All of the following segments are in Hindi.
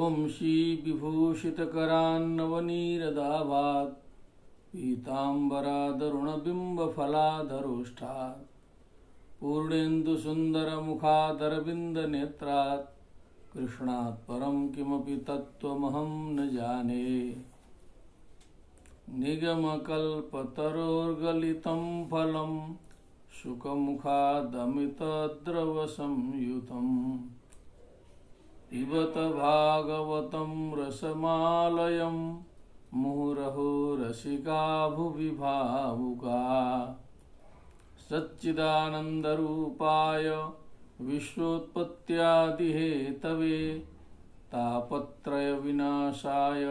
रघुवंशी विभूषितकरान्नवनीरदाभात् पीताम्बरादरुणबिम्बफलाधरोष्ठात् पूर्णेन्दुसुन्दरमुखादरविन्दनेत्रात् कृष्णात् परं किमपि तत्त्वमहं न जाने। निगमकल्पतरोर्गलितं फलं शुकमुखादमितद्रवसंयुतम् पिबत भागवतं रसमालयं मुहुरहो रसिका भुवि भावुका। सच्चिदानन्दरूपाय विश्वोत्पत्त्यादिहेतवे तापत्रयविनाशाय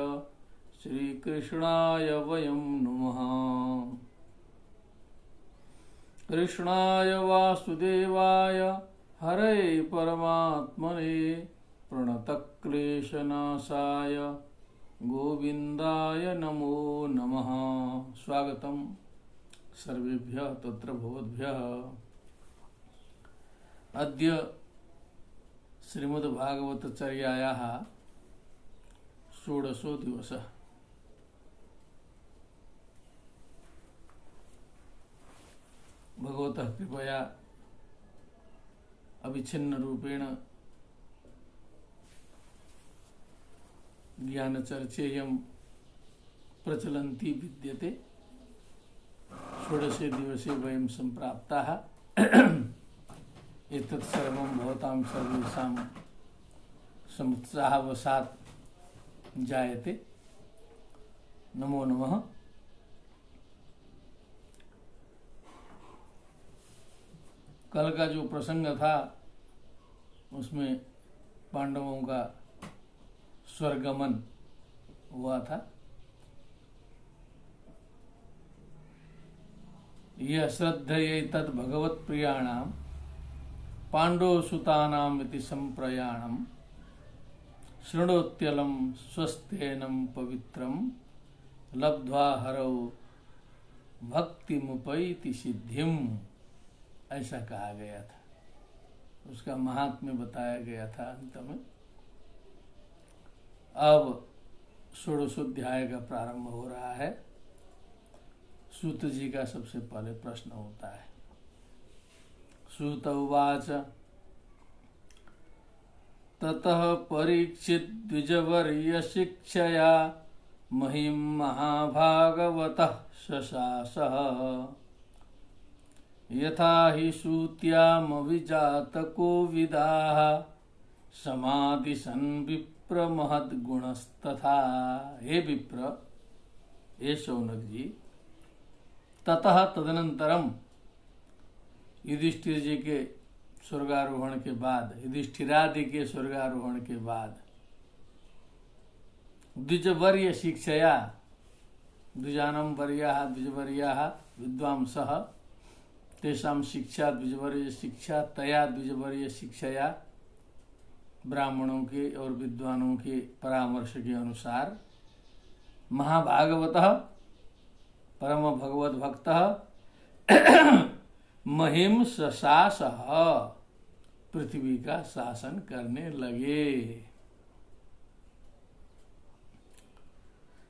श्रीकृष्णाय वयं नुमः। कृष्णाय वासुदेवाय हरये परमात्मने प्रणतक्लेशनाशाय गोविन्दाय नमो नमः। स्वागतं सर्वेभ्यः तत्र भवद्भ्यः। अद्य श्रीमद्भागवतचर्यायाः षोडशो दिवसः। भगवतः कृपया अविच्छिन्न रूपेण ज्ञानचर्चेयं प्रचलन्ती विद्यते। षोडशे दिवसे वयं सम्प्राप्ताः। एतत् सर्वं भवतां सर्वेषां समुत्साहवशात् जायते। नमो नमः। कल का जो प्रसंग था उसमें पांडवों का स्वर्गमन हुआ था। यह श्रद्धये तद् भगवत् प्रियाणां पांडवसुतानाम् इति संप्रयाणं शृणोत्यलं स्वस्थेनं पवित्रं लब्ध्वा हरौ भक्तिमुपैति सिद्धिम्। ऐसा कहा गया था। उसका महात्म्य बताया गया था अंत में। अब षोडशोध्याय का प्रारंभ हो रहा है। सूत जी का सबसे पहले प्रश्न होता है। सूत उवाच ततः परीक्षित द्विजवर्य शिक्षया महिं महाभागवतः शशासः यथा हि सूत्यामभिजातको विदाः समादिशन् विप्र महद्गुणस्तथा। हे विप्र, हे शौनक जी, ततः तदनंतरम युधिष्ठिर जी के स्वर्गारोहण के बाद, युधिष्ठिरादि के स्वर्गारोहण के बाद द्विजवर्य शिक्षया, द्विजानं वर्याः द्विजवर्याः विद्वांसः तेषां शिक्षा द्विजवर्य शिक्षा तया द्विजवर्य शिक्षया ब्राह्मणों के और विद्वानों के परामर्श के अनुसार महाभागवतः परम भगवत भक्तः महिम शशासः पृथ्वी का शासन करने लगे।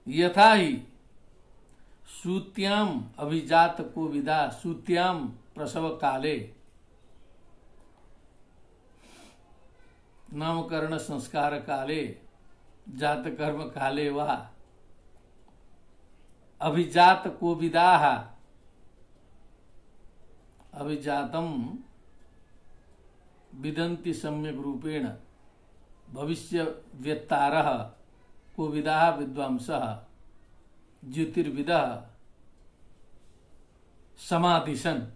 यथा ही सूत्याम अभिजात को विदा, सूत्याम प्रसव काले, नामकरण संस्कार काले, जात कर्म काले वा अभिजात को विदाः, अभिजातम विदन्ति सम्यक रूपेण भविष्य व्यत्तारः को विदाः विद्वांसः ज्योतिर्विदः समाधिशन,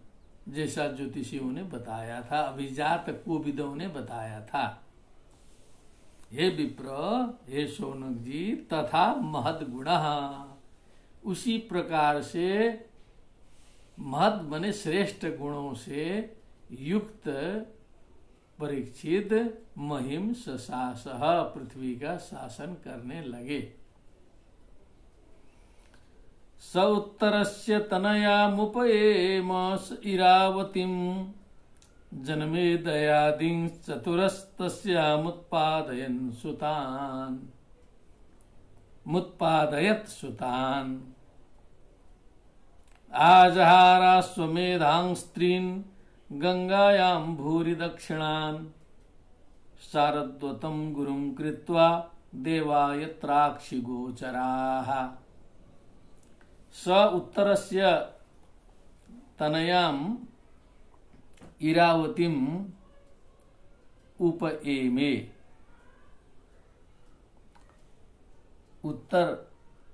जैसा ज्योतिषियों ने बताया था, अभिजात कोविदों ने बताया था। हे विप्र, हे शौनक जी, तथा महद गुणः, उसी प्रकार से महद बने श्रेष्ठ गुणों से युक्त परीक्षित महिम शशासः पृथ्वी का शासन करने लगे। स उत्तरस्य तनयामुपयेम इरावतीं जन्मेदयादीन् चतुरस्तस्यामुत्पादयन् सुतान् मुत्पादयत् सुतान् आजहाराश्वमेधां स्त्रीन् गंगायां भूरि दक्षिणान् शारद्वतं गुरुं कृत्वा देवा यत्राक्षि गोचराः स उत्तरस्य तनयाम् इरावतीम् उपएमे। उत्तर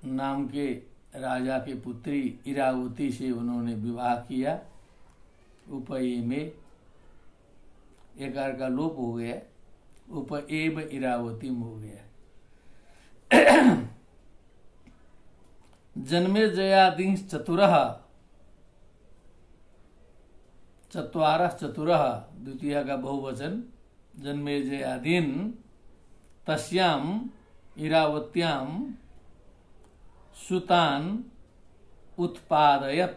नाम के राजा के पुत्री इरावती से उन्होंने विवाह किया। उपएमे एकार का लोप हो गया, उपएम इरावती हो गया। जन्मेजयादि चतुरः चत्वारः चतुरः द्वितीय का बहुवचन जन्मेजयादीन् तस्याम् इरावत्याम् सुतान् उत्पादयत्।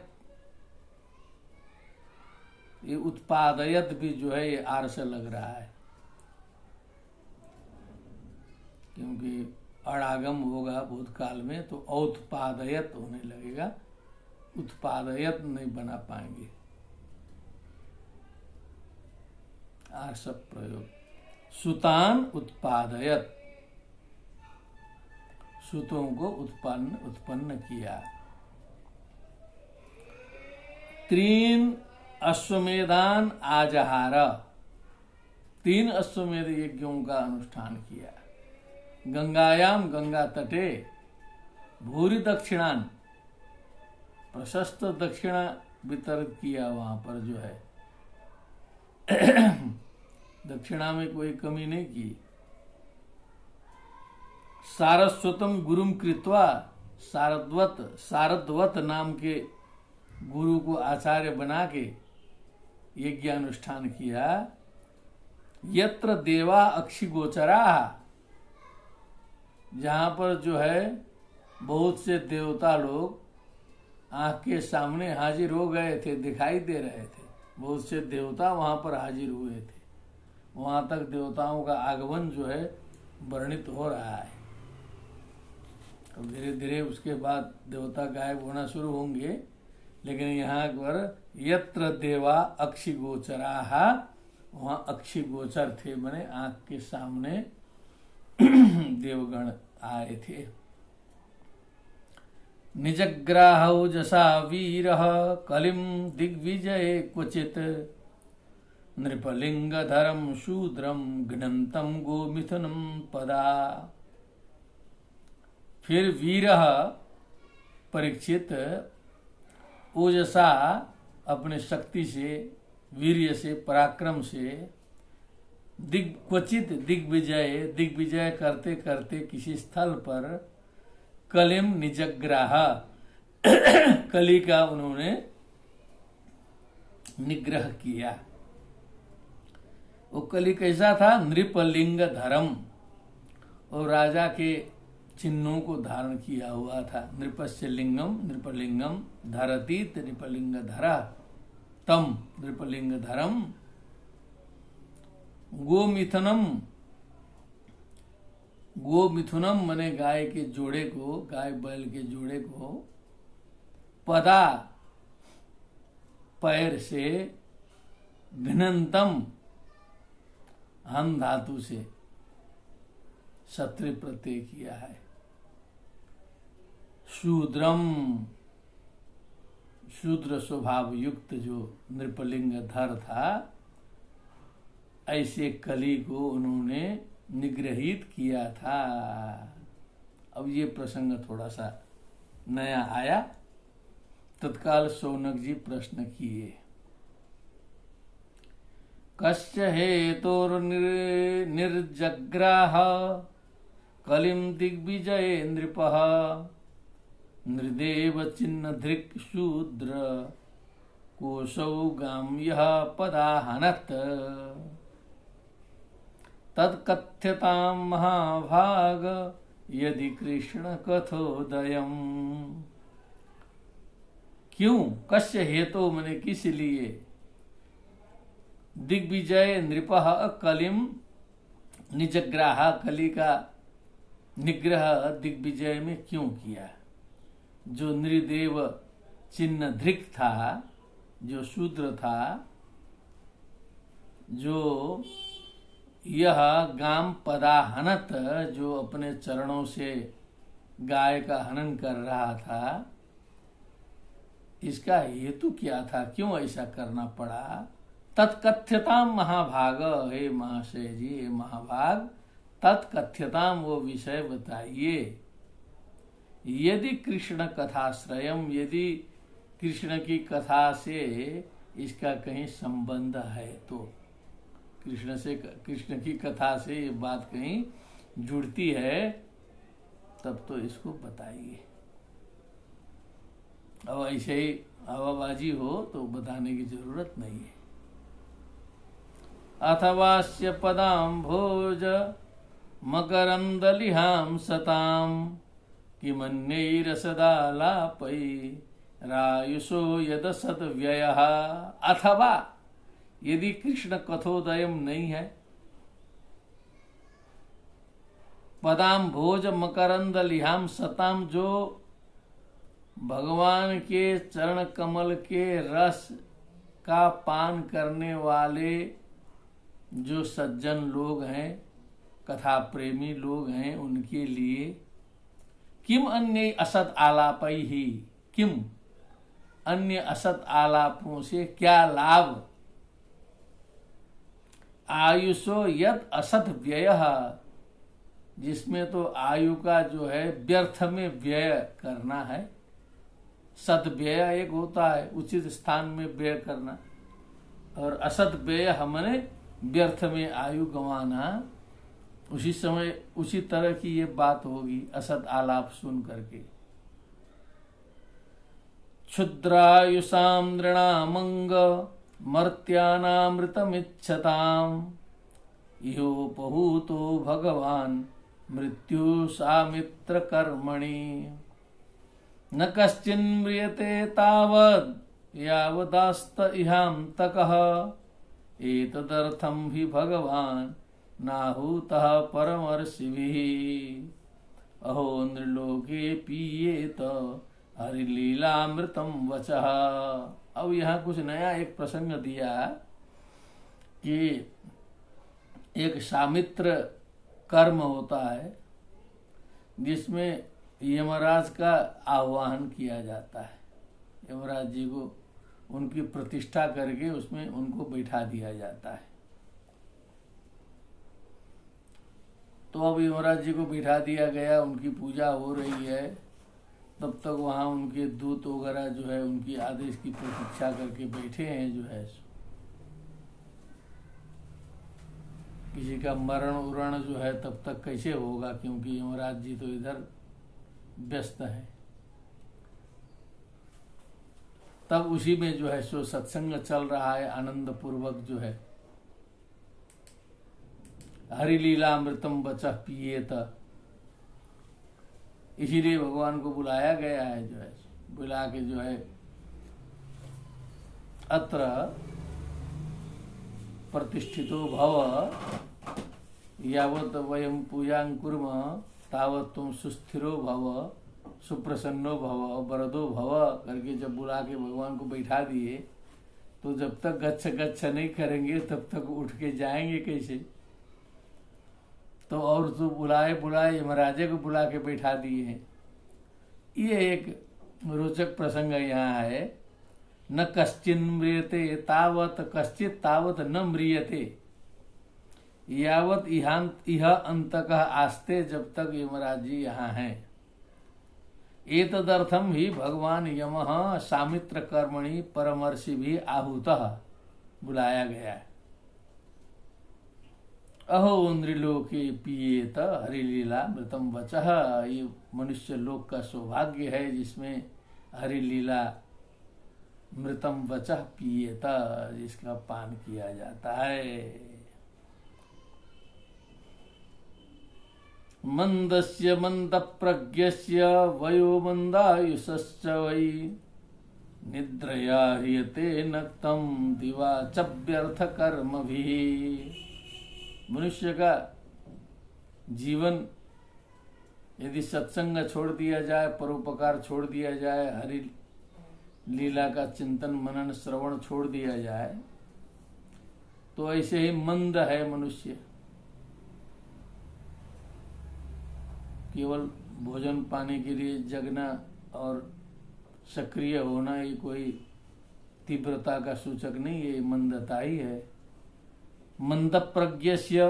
ये उत्पादयत भी जो है ये आर से लग रहा है, क्योंकि अड़ागम होगा भूतकाल में तो औत्पादयत होने लगेगा, उत्पादयत नहीं बना पाएंगे। आर सब प्रयोग सुतान उत्पादयत, सुतों को उत्पन्न किया। तीन अश्वमेधान आजहार, 3 अश्वमेध यज्ञों का अनुष्ठान किया। गंगायाम गंगा तटे, भूरि दक्षिणान प्रशस्त दक्षिणा वितरित किया। वहां पर जो है दक्षिणा में कोई कमी नहीं की। सारस्वतम गुरुम कृत्वा, सारद्वत नाम के गुरु को आचार्य बना के यज्ञ अनुष्ठान किया। यत्र देवा अक्षि गोचरा, जहां पर जो है बहुत से देवता लोग आंख के सामने हाजिर हो गए थे, दिखाई दे रहे थे। बहुत से देवता वहां पर हाजिर हुए थे। वहां तक देवताओं का आगमन जो है वर्णित हो रहा है। अब धीरे धीरे उसके बाद देवता गायब होना शुरू होंगे, लेकिन यहाँ पर यत्र देवा अक्षि गोचराः, वहां अक्षि गोचर थे, माने आंख के सामने देवगण आए थे। निजग्राहौ जसा वीरः कलिं दिग्विजये क्वचित्, नृपलिंगधरं शूद्रं घ्नन्तं गोमिथुनं पदा। फिर वीरः परीक्षित ओजसा अपने शक्ति से, वीर्य से, पराक्रम से, क्वचित दिग्विजय करते करते किसी स्थल पर कलिम निजग्राह, कली का उन्होंने निग्रह किया। वो कली कैसा था? नृपलिंग धरम, और राजा के चिन्हों को धारण किया हुआ था। नृपस्य लिंगम नृपलिंगम धरती नृपलिंग धरा तम नृपलिंग धरम। गोमिथुनम मने गाय के जोड़े को, गाय बैल के जोड़े को, पदा पैर से, घ्नन्तम हम धातु से सत्रि प्रत्यय किया है। शूद्रम, शूद्र स्वभाव युक्त जो नृपलिंग धर था, ऐसे कली को उन्होंने निग्रहित किया था। अब ये प्रसंग थोड़ा सा नया आया। तत्काल शौनक जी प्रश्न किए, कस्य हेतुर्निर्जग्राह कलिं दिग्विजये नृपः, नृदेव चिन्ह धृक् शूद्र कोशौ गाम्यः पदाहनत्। तत्कथ्यतां महाभाग यदि कृष्ण कथोदयम्। क्यों? कस्य हेतु मने किस लिए? दिग्विजय नृपः कलिम निजग्राह, कली का निग्रह दिग्विजय में क्यों किया? जो नृदेव चिन्ह धृक था, जो शूद्र था, जो यह गाम पदाहनत, जो अपने चरणों से गाय का हनन कर रहा था, इसका हेतु क्या था? क्यों ऐसा करना पड़ा? तत्कथ्यताम महाभाग, हे महाशय जी, हे महाभाग, तत्कथ्यताम, वो विषय बताइए। यदि कृष्ण कथाश्रयम, यदि कृष्ण की कथा से इसका कहीं संबंध है तो, कृष्ण की कथा से ये बात कहीं जुड़ती है, तब तो इसको बताइए। अब ऐसे ही हवाबाजी हो तो बताने की जरूरत नहीं है। अथवास्य पदाम भोज मकरंदलिहाम सताम किमन्यैरसदालापै रायुषो यदसद व्ययः। अथवा यदि कृष्ण कथोदयम नहीं है, पदाम भोज मकरंद लिहाम सताम, जो भगवान के चरण कमल के रस का पान करने वाले जो सज्जन लोग हैं, कथा प्रेमी लोग हैं, उनके लिए किम अन्य असत आलापै ही, किम अन्य असत आलापों से क्या लाभ? आयुषो यद असत व्यय, जिसमें तो आयु का जो है व्यर्थ में व्यय करना है। सद व्यय एक होता है उचित स्थान में व्यय करना, और असत व्यय हमने व्यर्थ में आयु गंवाना। उसी समय उसी तरह की ये बात होगी असत आलाप सुन करके। क्षुद्रायुषाम नृणामंग मर्त्यानामृतमिच्छताम इहोपहूतो भगवान मृत्यु सामित्र कर्मणि न कश्चिन्म्रियते तावद् यावदास्त इहांतकः एतदर्थं हि भगवान नाहूतः परमर्षिभिः अहो नृलोके पीयेत हरिलीलामृतम वचः। अब यहाँ कुछ नया एक प्रसंग दिया कि एक सामित्र कर्म होता है जिसमें यमराज का आह्वान किया जाता है। यमराज जी को उनकी प्रतिष्ठा करके उसमें उनको बैठा दिया जाता है। तो अब यमराज जी को बिठा दिया गया, उनकी पूजा हो रही है। तब तक वहाँ उनके दूत वगैरह जो है उनकी आदेश की प्रतीक्षा करके बैठे हैं। जो है किसी का मरण उरण जो है तब तक कैसे होगा, क्योंकि यमराज जी तो इधर व्यस्त हैं। तब उसी में जो है सो सत्संग चल रहा है आनंद पूर्वक। जो है हरिलीला अमृतम बचह पिएत, इसीलिए भगवान को बुलाया गया है। जो है बुला के जो है अत्र प्रतिष्ठितो भव यावत वयम पूजां कुर्म तावत तुम सुस्थिरो भव सुप्रसन्नो भव वरदो भव करके जब बुला के भगवान को बैठा दिए, तो जब तक गच्छ गच्छ नहीं करेंगे तब तक उठ के जाएंगे कैसे। तो और तो बुलाए यमराजे को बुला के बैठा दिए हैं। ये एक रोचक प्रसंग यहाँ है। न कश्चिन म्रियते तावत कश्चित तावत न म्रियते यावत इह अंतकः आस्ते, जब तक यमराज जी यहाँ हैं। एतदर्थम ही भगवान यमः सामित्र कर्मणि परमर्षि भी आहूतः, बुलाया गया है। अहो नृलोके पिएत हरिलीला मृतम वचः, ये मनुष्य लोक का सौभाग्य है जिसमें हरिलीला मृतम वचः पिएत, जिसका पान किया जाता है। मंदस्य मंद प्रज्ञस्य वयो मंदायुषश्च वै निद्रया ह्रियते नक्तम दिवा च व्यर्थ कर्म भी। मनुष्य का जीवन यदि सत्संग छोड़ दिया जाए, परोपकार छोड़ दिया जाए, हरि लीला का चिंतन मनन श्रवण छोड़ दिया जाए, तो ऐसे ही मंद है मनुष्य। केवल भोजन पाने के लिए जगना और सक्रिय होना ये कोई तीव्रता का सूचक नहीं, ये मंदता ही है। मंद प्रज्ञस्य,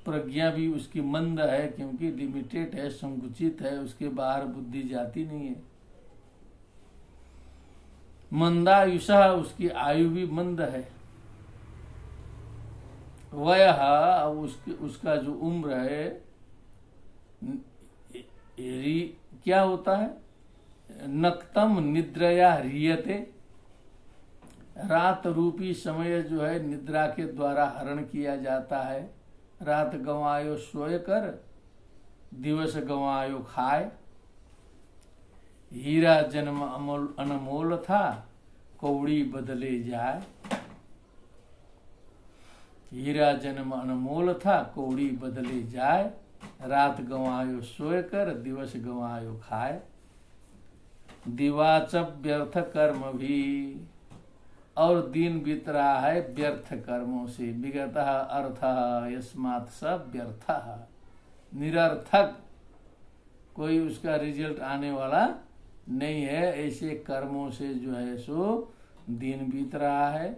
प्रज्ञा भी उसकी मंद है क्योंकि लिमिटेड है, संकुचित है, उसके बाहर बुद्धि जाती नहीं है। मंदायुषा, उसकी आयु भी मंद है। वयः, उसका जो उम्र है, क्या होता है? नक्तम निद्रया ह्रियते, रात रूपी समय जो है निद्रा के द्वारा हरण किया जाता है। रात गंवायो सोए कर, दिवस गंवायो खाए। हीरा जन्म अनमोल था, कौड़ी बदले जाए। हीरा जन्म अनमोल था, कौड़ी बदले जाए। रात गंवायो सोए कर, दिवस गंवायो खाए। दिवाच व्यर्थ कर्म भी, और दिन बीत रहा है व्यर्थ कर्मों से। विगतः अर्थः यस्मात् स व्यर्थः, निरर्थक, कोई उसका रिजल्ट आने वाला नहीं है। ऐसे कर्मों से जो है सो दिन बीत रहा है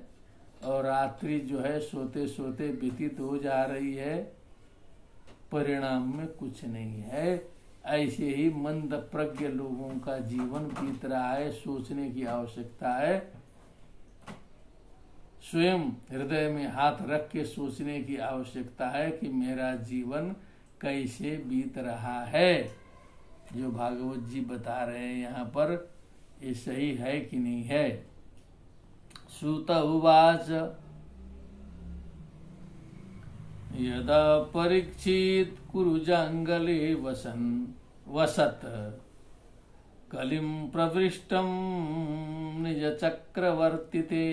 और रात्रि जो है सोते सोते व्यतीत हो जा रही है, परिणाम में कुछ नहीं है। ऐसे ही मंद प्रज्ञ लोगों का जीवन बीत रहा है। सोचने की आवश्यकता है, स्वयं हृदय में हाथ रख के सोचने की आवश्यकता है कि मेरा जीवन कैसे बीत रहा है। जो भागवत जी बता रहे हैं यहाँ पर, ये सही है कि नहीं है। सूत उवाच यदा परीक्षित कुरुजांगले वसत कलिं प्रविष्टं निज चक्रवर्तिते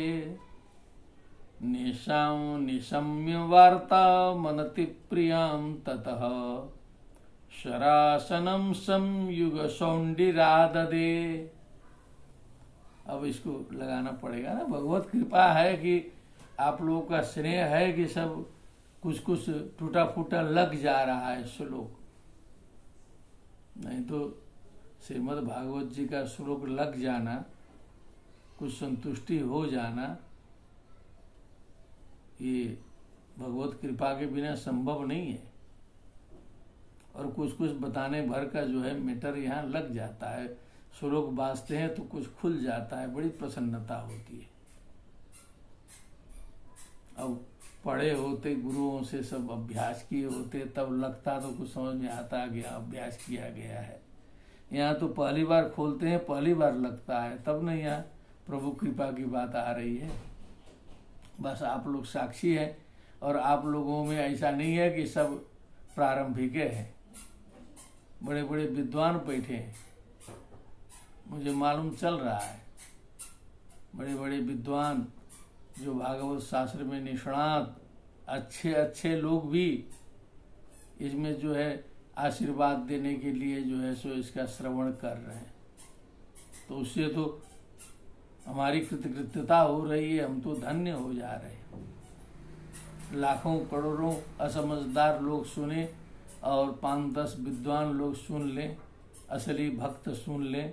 निशां निशम्य वार्ता मनति प्रियां ततः शरासनं संयुग सौंडिराददे। अब इसको लगाना पड़ेगा ना। भगवत कृपा है कि आप लोगों का स्नेह है कि सब कुछ कुछ टूटा फूटा लग जा रहा है श्लोक, नहीं तो श्रीमद् भागवत जी का श्लोक लग जाना, कुछ संतुष्टि हो जाना, ये भगवत कृपा के बिना संभव नहीं है। और कुछ कुछ बताने भर का जो है मीटर यहाँ लग जाता है। श्लोक बाजते हैं तो कुछ खुल जाता है, बड़ी प्रसन्नता होती है। अब पढ़े होते, गुरुओं से सब अभ्यास किए होते, तब लगता तो कुछ समझ में आता गया, अभ्यास किया गया है। यहाँ तो पहली बार खोलते हैं, पहली बार लगता है, तब नहीं यहाँ प्रभु कृपा की बात आ रही है। बस आप लोग साक्षी हैं। और आप लोगों में ऐसा नहीं है कि सब प्रारंभिक हैं, बड़े बड़े विद्वान बैठे हैं, मुझे मालूम चल रहा है। बड़े बड़े विद्वान जो भागवत शास्त्र में निष्णात अच्छे अच्छे लोग भी इसमें जो है आशीर्वाद देने के लिए जो है सो इसका श्रवण कर रहे हैं। तो उससे तो हमारी कृतकृत्यता हो रही है, हम तो धन्य हो जा रहे हैं। लाखों करोड़ों असमझदार लोग सुने और 5-10 विद्वान लोग सुन लें, असली भक्त सुन लें,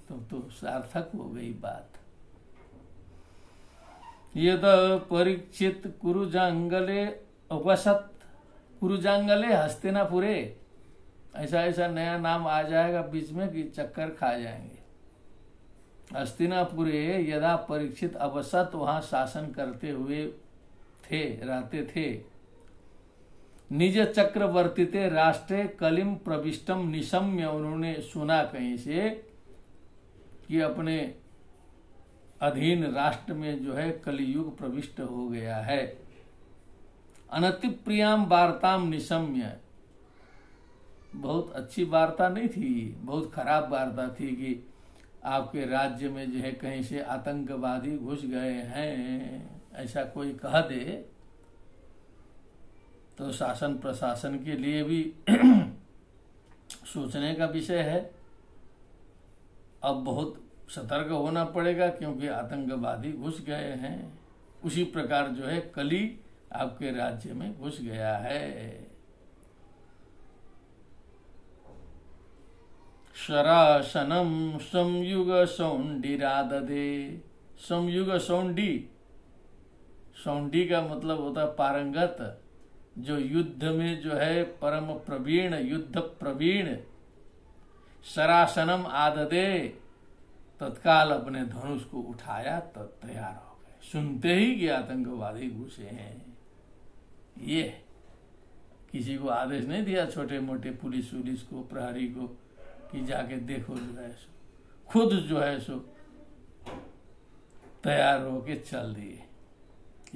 तो सार्थक हो गई बात। यद परीक्षित कुरुजांगले वसत, कुरुजांगले हस्तिनापुरे, ऐसा ऐसा नया नाम आ जाएगा बीच में कि चक्कर खा जाएंगे। हस्तिनापुरे यदा परीक्षित अवसत, वहां शासन करते हुए थे, रहते थे। निज चक्रवर्तीते राष्ट्रे कलिम प्रविष्टम निशम्य, उन्होंने सुना कहीं से कि अपने अधीन राष्ट्र में जो है कलियुग प्रविष्ट हो गया है। अनति प्रियाम वार्ताम निशम्य, बहुत अच्छी वार्ता नहीं थी, बहुत खराब वार्ता थी कि आपके राज्य में जो है कहीं से आतंकवादी घुस गए हैं, ऐसा कोई कह दे तो शासन प्रशासन के लिए भी सोचने का विषय है। अब बहुत सतर्क होना पड़ेगा क्योंकि आतंकवादी घुस गए हैं। उसी प्रकार जो है कली आपके राज्य में घुस गया है। शरासनम संयुग सौंडिराददे। संयुग सौंडी, सौंडी का मतलब होता है पारंगत, जो युद्ध में जो है परम प्रवीण, युद्ध प्रवीण। शरासनम आददे, तत्काल अपने धनुष को उठाया तो तैयार हो गए, सुनते ही कि आतंकवादी घुसे हैं। ये किसी को आदेश नहीं दिया, छोटे मोटे पुलिस उलिस को, प्रहरी को, कि जाके देखो, जो है सो खुद जो है सो तैयार होके चल दिए।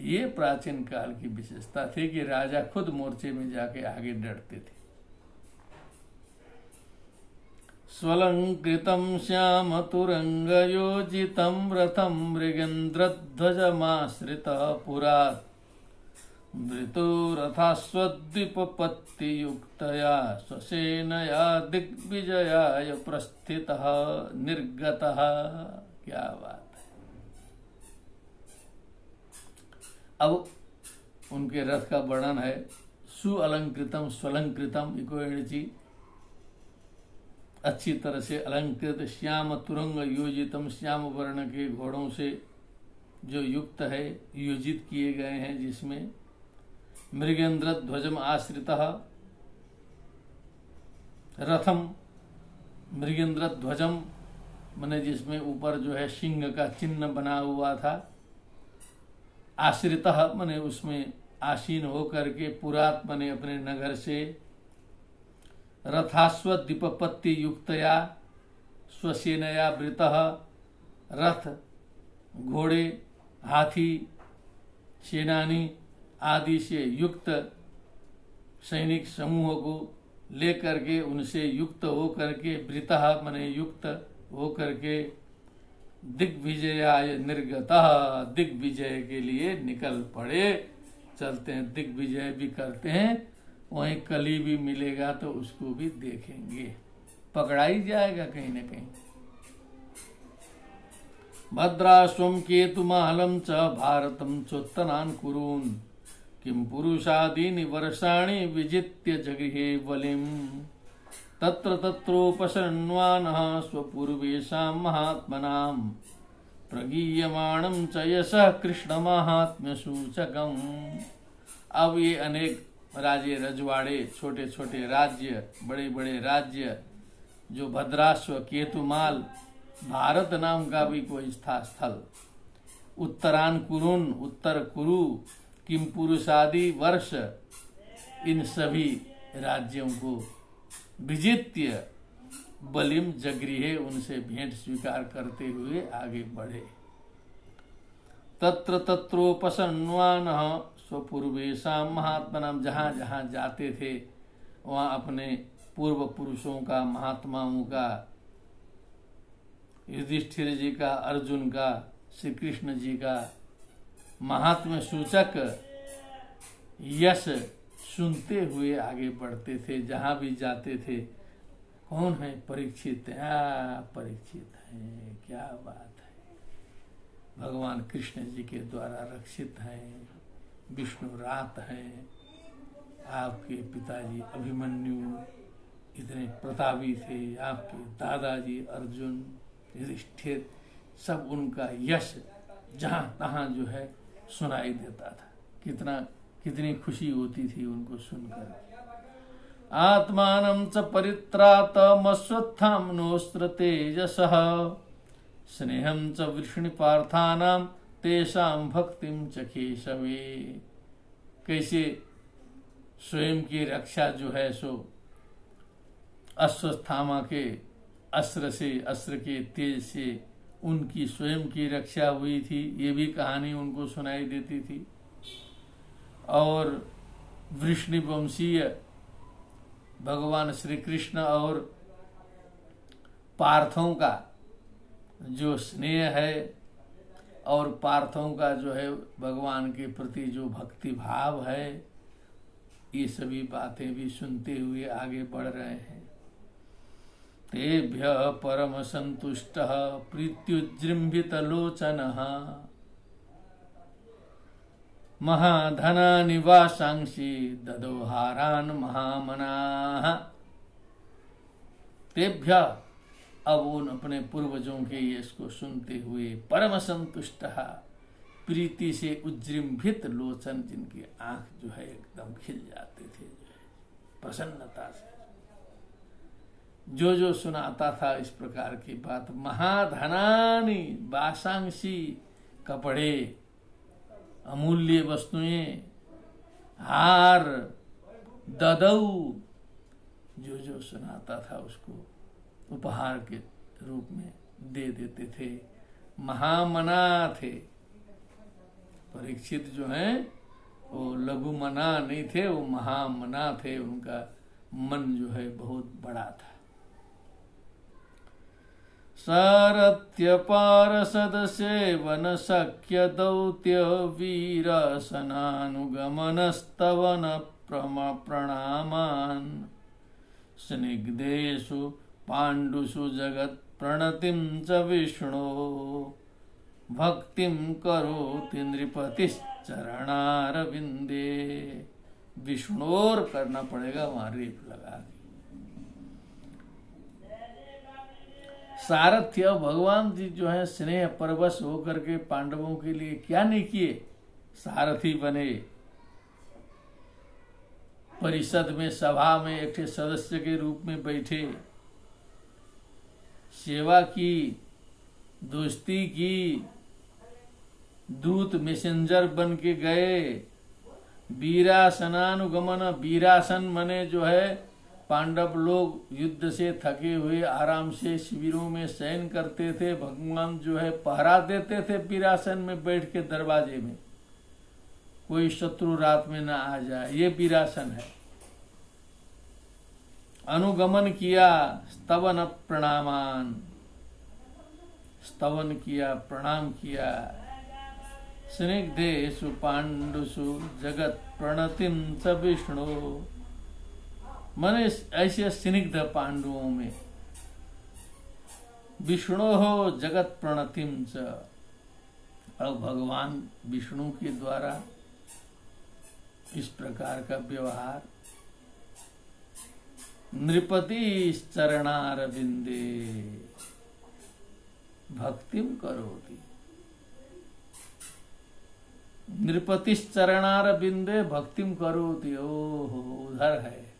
ये प्राचीन काल की विशेषता थी कि राजा खुद मोर्चे में जाके आगे डरते थे। स्वलंकृतं श्याम तुरंग योजितं रथं मृगेन्द्रध्वजमाश्रितः पुरात् मृतो रथाश्वद्विपपत्तियुक्तया स्वसेनया दिग्विजयाय प्रस्थितः निर्गतः। क्या बात है। अब उनके रथ का वर्णन है। सुअलंकृतम स्वलंकृतम, इको एणची, अच्छी तरह से अलंकृत, श्याम तुरंग योजितम, श्याम वर्ण के घोड़ों से जो युक्त है, योजित किए गए हैं, जिसमें मृगेन्द्र ध्वजम आश्रितः, रथम मृगेन्द्र ध्वजम माने जिसमें ऊपर जो है सिंह का चिन्ह बना हुआ था, आश्रितः माने उसमें आसीन होकर के, पुरात माने अपने नगर से, रथाश्व दीपपत्ति युक्तया स्वसेनया वृतः, रथ घोड़े हाथी सेनानी आदि से युक्त सैनिक समूह को लेकर के, उनसे युक्त होकर के, वृतः माने युक्त होकर के, दिग्विजयाय निर्गतः, दिग्विजय के लिए निकल पड़े। चलते हैं, दिग्विजय भी करते हैं, वहीं कली भी मिलेगा तो उसको भी देखेंगे, पकड़ा ही जाएगा कहीं न कहीं। भद्राश्वम केतुमालम च भारतम चोत्तनान कुरून् किम पुरुषादीनि वर्षाणि विजित्य जगृहे बलिम तत्र तत्रोपसन्वानः स्वपूर्वेषां महात्मनां प्रगीयमाणं च यशः कृष्ण महात्म्य सूचकम्। अब ये अनेक राज्य रजवाड़े, छोटे छोटे राज्य, बड़े बड़े राज्य, जो भद्राश्व, केतुमाल, भारत नाम का भी कोई था स्थल, उत्तरान कुरुन, उत्तर कुरु, किम पुरुषादि वर्ष, इन सभी राज्यों को विजित्य बलिम जगृहे, उनसे भेंट स्वीकार करते हुए आगे बढ़े। तत्र तत्रोपसन्वानः स्वपूर्वेषां महात्मनां, जहाँ जहाँ जाते थे वहाँ अपने पूर्व पुरुषों का, महात्माओं का, युधिष्ठिर जी का, अर्जुन का, श्री कृष्ण जी का महात्म्य सूचक यश सुनते हुए आगे बढ़ते थे। जहाँ भी जाते थे, कौन है? परीक्षित। परीक्षित है, क्या बात है, भगवान कृष्ण जी के द्वारा रक्षित हैं, विष्णु रात हैं, आपके पिताजी अभिमन्यु इतने प्रतापी थे, आपके दादाजी अर्जुन, युधिष्ठिर, सब उनका यश जहाँ तहाँ जो है सुनाई देता था। कितनी खुशी होती थी उनको सुनकर। आत्मानं च परित्रातमश्वत्थाम्नोऽस्त्र तेजसः स्नेहं च वृष्णिपार्थानां तेषां भक्तिं च केशवे। कैसे स्वयं की रक्षा जो है सो अश्वत्थामा के अस्त्र से, अस्त्र के तेज से उनकी स्वयं की रक्षा हुई थी, ये भी कहानी उनको सुनाई देती थी। और वृष्णिवंशीय भगवान श्री कृष्ण और पार्थों का, जो स्नेह है और पार्थों का जो है भगवान के प्रति जो भक्ति भाव है, ये सभी बातें भी सुनते हुए आगे बढ़ रहे हैं। तेभ्य परम संतुष्ट प्रीत्युजृंभित लोचन महाधना निवासांसी ददोहारान महामनाः। तेभ्य, अब उन अपने पूर्वजों के इसको सुनते हुए परम संतुष्ट, प्रीति से उज्जृंभित लोचन, जिनकी आंख जो है एकदम खिल जाते थे, जो है प्रसन्नता से जो जो सुनाता था इस प्रकार की बात। महाधनानि वासांसी, कपड़े, अमूल्य वस्तुएं, हार, ददऊ, जो जो सुनाता था उसको उपहार के रूप में दे देते थे। महामना थे। परीक्षित जो हैं वो लघु मना नहीं थे, वो महामना थे। उनका मन जो है बहुत बड़ा था। सारथ्य पार्षद सेवन शक्य दौत्य वीर सनानुगमनस्तवन प्रणामान स्निग्धेषु पाण्डुषु जगत् प्रणतिं च विष्णु भक्तिं करोति नृपतिश्चरणारविंदे। विष्णोर करना पड़ेगा, वहां रेप लगा। सारथ्य, भगवान जी जो है स्नेह परवश होकर के पांडवों के लिए क्या नहीं किए। सारथी बने, परिषद में, सभा में एक सदस्य के रूप में बैठे, सेवा की, दोस्ती की, दूत मैसेंजर बन के गए। वीरासनानुगमन, वीरासन मने जो है पांडव लोग युद्ध से थके हुए आराम से शिविरों में शयन करते थे, भगवान जो है पहरा देते थे वीरासन में बैठ के दरवाजे में, कोई शत्रु रात में ना आ जाए, ये वीरासन है। अनुगमन किया, स्तवन प्रणामान, स्तवन किया, प्रणाम किया। स्निग्धेषु पांडुषु जगत प्रणतिम च विष्णु, मने ऐसे स्निग्ध पांडवों में विष्णु हो जगत प्रणतिम च। अब भगवान विष्णु के द्वारा इस प्रकार का व्यवहार नृपति चरणारविंदे भक्तिम करोति। नृपति चरणारविंदे भक्तिम करोति। ओहो, उधर है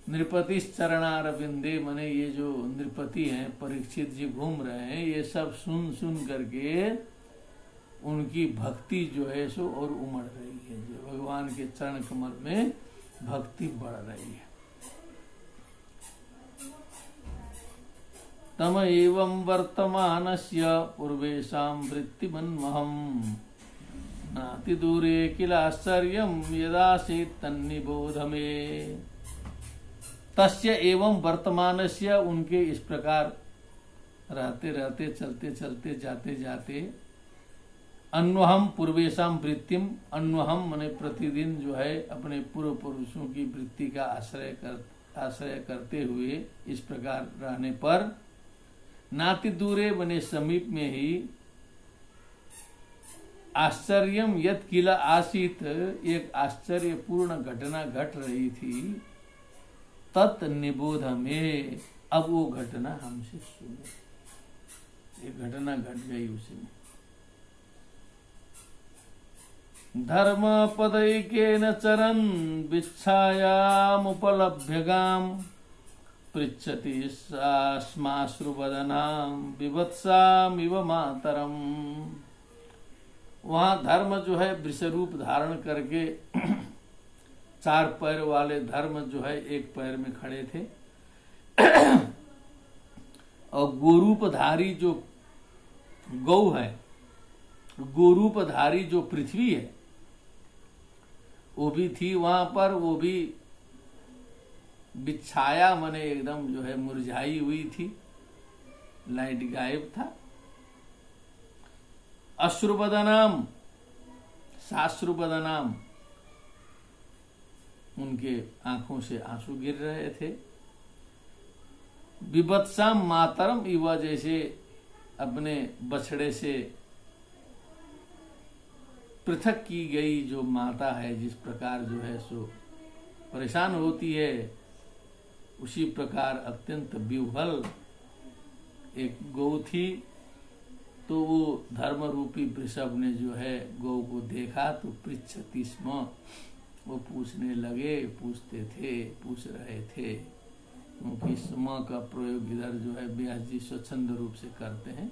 नृपति चरणारविंदे, मने ये जो नृपति हैं परीक्षित जी घूम रहे हैं, ये सब सुन सुन करके उनकी भक्ति जो है सो और उमड़ रही है। जो भगवान के चरण कमल में भक्ति बढ़ रही है। तम एवं वर्तमानस्य पूर्वेशां वृत्तिमन्महम् नाति दूरे किल आश्चर्यं यदासीत् तन्निबोध मे। तस्य एवं वर्तमानस्य, उनके इस प्रकार रहते रहते, चलते चलते, जाते जाते, अन्वहम पूर्वेशाम वृत्तिम, अन्वहम मने प्रतिदिन जो है अपने पूर्व पुरुषों की वृत्ति का आश्रय करते हुए इस प्रकार रहने पर, नाति दूरे मने समीप में ही, आश्चर्यम यत किला आसीत, एक आश्चर्यपूर्ण घटना घट रही थी, तत् निबोध में, अब वो घटना हमसे सुनो। ये घटना घट गई उसमें। धर्म पदैकेन चरन् विच्छायामुपलभ्यगाम् पृच्छति श्माश्रुवदनां विवत्सामिव मातरम्। वहां धर्म जो है वृषरूप धारण करके, चार पैर वाले धर्म जो है एक पैर में खड़े थे, और गोरूपधारी जो गौ है, गोरूपधारी जो पृथ्वी है, वो भी थी वहां पर। वो भी बिछाया मने एकदम जो है मुरझाई हुई थी, लाइट गायब था। अश्रुबदनाम, साश्रुबदनाम, उनके आंखों से आंसू गिर रहे थे। विभत्साम मातरम इवा, जैसे अपने बछड़े से पृथक की गई जो माता है, जिस प्रकार जो है सो परेशान होती है, उसी प्रकार अत्यंत विह्वल एक गौ थी। तो वो धर्म रूपी वृषभ ने जो है गौ को देखा तो पृच्छति स्म, वो पूछने लगे, पूछ रहे थे, क्योंकि स्म का प्रयोग इधर जो है व्यास जी स्वच्छंद रूप से करते हैं।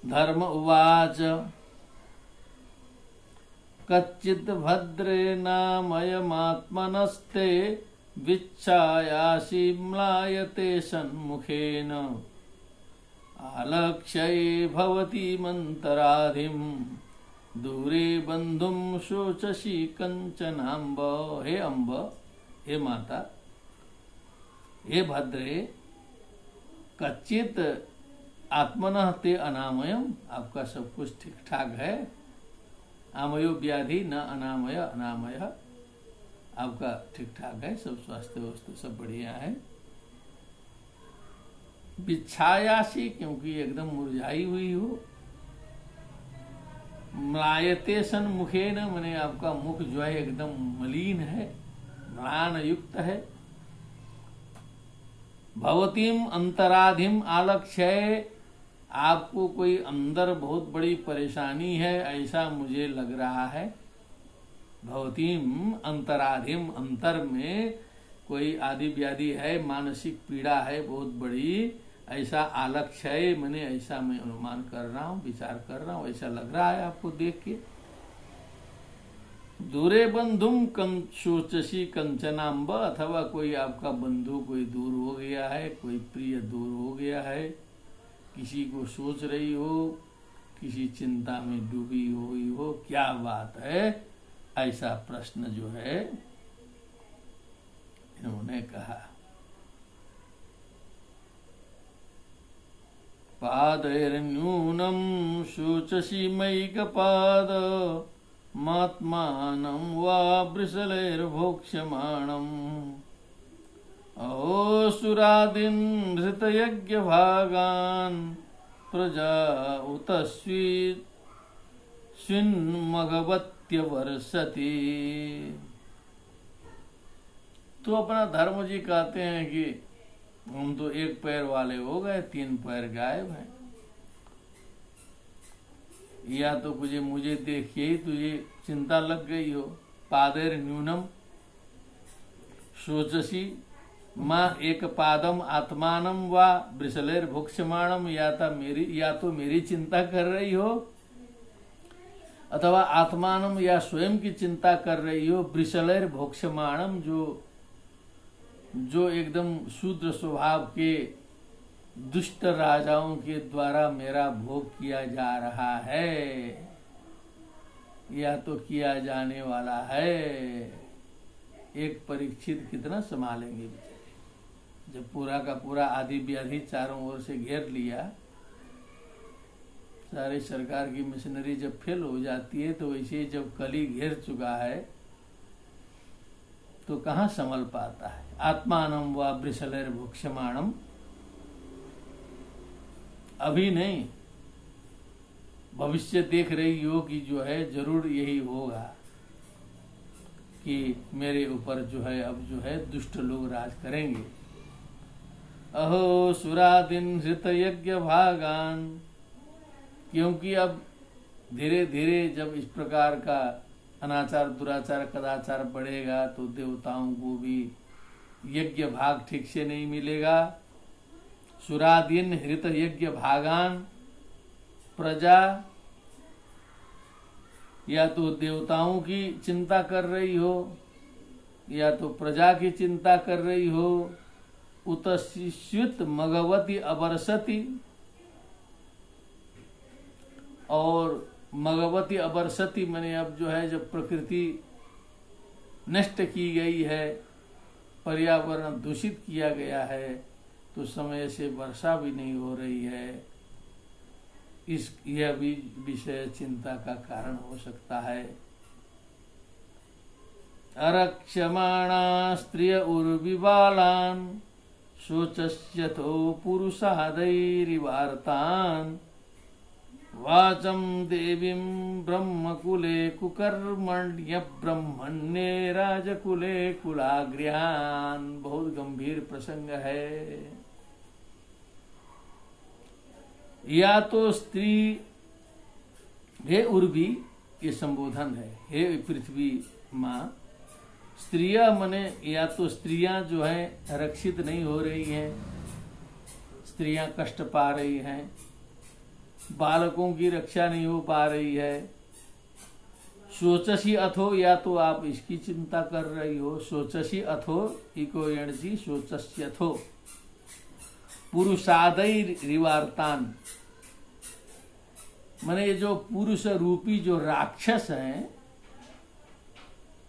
धर्म उवाच कच्चित् भद्रे नामयमात्मनस्ते विच्छायासि म्लायते सन्मुखेन आलक्ष्ये भवति मंतराधिम दूरे बंधुम शोचसी कंचनाम्ब। हे अम्ब, हे माता, हे भद्रे, कच्चित आत्मनः ते अनामयम, आपका सब कुछ ठीक ठाक है। आमयो व्याधि न अनामय, अनामय आपका ठीक ठाक है, सब स्वास्थ्य वस्तु सब बढ़िया है। बिच्छायासी, क्योंकि एकदम मुरझाई हुई हो। म्लायते सन मुखे न, मैंने आपका मुख जो है एकदम मलिन है, म्लान युक्त है। भवतीम अंतराधिम आलक्ष्य, आपको कोई अंदर बहुत बड़ी परेशानी है ऐसा मुझे लग रहा है। भवतीम अंतराधिम, अंतर में कोई आदि व्याधि है, मानसिक पीड़ा है बहुत बड़ी, ऐसा आलक्ष्य मैंने ऐसा मैं अनुमान कर रहा हूँ, विचार कर रहा हूँ, ऐसा लग रहा है आपको देख के। दूरे बंधुम शोचसी कंचनाम्ब, अथवा कोई आपका बंधु कोई दूर हो गया है, कोई प्रिय दूर हो गया है, किसी को सोच रही हो, किसी चिंता में डूबी हुई हो, क्या बात है, ऐसा प्रश्न जो है इन्होंने कहा। पादैर्न्यूनं शोचसि मयिकपाद मात्मानं वा वृषलैर्भोक्ष्यमाणम् अहोसुरादीन् हृतयज्ञभागान् प्रजा उत स्विन्मघवत्यवर्षति। तो अपना धर्म जी कहते हैं कि हम तो एक पैर वाले हो गए, तीन पैर गायब हैं। या तो मुझे देख के ही तुझे चिंता लग गई हो। पादैर न्यूनम शोचसी माँ एक पादम आत्मानम वा वृषलेर भोक्ष्यमाणम, या तो मेरी चिंता कर रही हो, अथवा आत्मानम या स्वयं की चिंता कर रही हो। वृषलेर भोक्ष्यमाणम, जो एकदम शूद्र स्वभाव के दुष्ट राजाओं के द्वारा मेरा भोग किया जा रहा है, या तो किया जाने वाला है। एक परीक्षित कितना संभालेंगे बेचारे, जब पूरा का पूरा आदि व्याधि चारों ओर से घेर लिया। सारे सरकार की मशीनरी जब फेल हो जाती है, तो वैसे जब कली घेर चुका है तो कहाँ संभल पाता है। आत्मानम व वृषलैर भोक्ष्यमाणम, अभी नहीं, भविष्य देख रही हो कि जो है जरूर यही होगा कि मेरे ऊपर जो है अब जो है दुष्ट लोग राज करेंगे। अहो सुरादिन हृत यज्ञ भागान, क्योंकि अब धीरे धीरे जब इस प्रकार का अनाचार दुराचार कदाचार बढ़ेगा तो देवताओं को भी यज्ञ भाग ठीक से नहीं मिलेगा। सुरादीन हृत यज्ञ भागान, प्रजा या तो देवताओं की चिंता कर रही हो, या तो प्रजा की चिंता कर रही हो। उतस्युत मगवती अबरसती, और मगवती अबरसती मैंने अब जो है जब प्रकृति नष्ट की गई है, पर्यावरण दूषित किया गया है, तो समय से वर्षा भी नहीं हो रही है, यह भी विषय चिंता का कारण हो सकता है। अरक्ष्यमाणा स्त्रिय उर्विबालान् शोचस्यथो पुरुषादैरिवार्तान् वाचं देवीं ब्रह्मकुले कुकर्मण्यब्रह्मण्ये राजकुले कुलाग्र्यान्। बहुत गंभीर प्रसंग है। या तो स्त्री, हे उर्वी, ये संबोधन है, हे पृथ्वी माँ। स्त्रियां मने या तो स्त्रियां जो है रक्षित नहीं हो रही हैं, स्त्रियां कष्ट पा रही हैं, बालकों की रक्षा नहीं हो पा रही है। शोचसी अथो, या तो आप इसकी चिंता कर रही हो। शोचसी अथो इको यणसी शोचस्यथो पुरुषादय रिवार्तान, माने ये जो पुरुष रूपी जो राक्षस हैं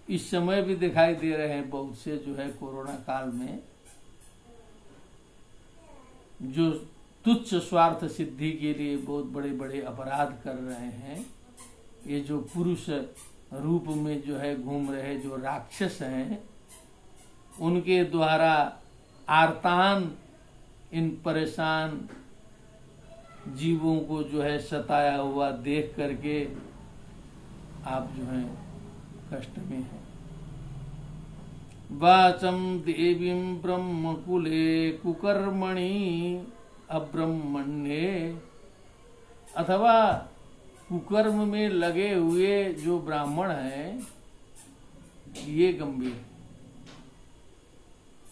इस समय भी दिखाई दे रहे हैं बहुत से, जो है कोरोना काल में जो तुच्छ स्वार्थ सिद्धि के लिए बहुत बड़े बड़े अपराध कर रहे हैं। ये जो पुरुष रूप में जो है घूम रहे जो राक्षस हैं, उनके द्वारा आर्तान, इन परेशान जीवों को जो है सताया हुआ देख करके आप जो है कष्ट में हैं। वाचं देवीं ब्रह्मकुले कुकर्मणि अब्रह्मण्ये, अथवा कुकर्म में लगे हुए जो ब्राह्मण हैं ये गंभीर।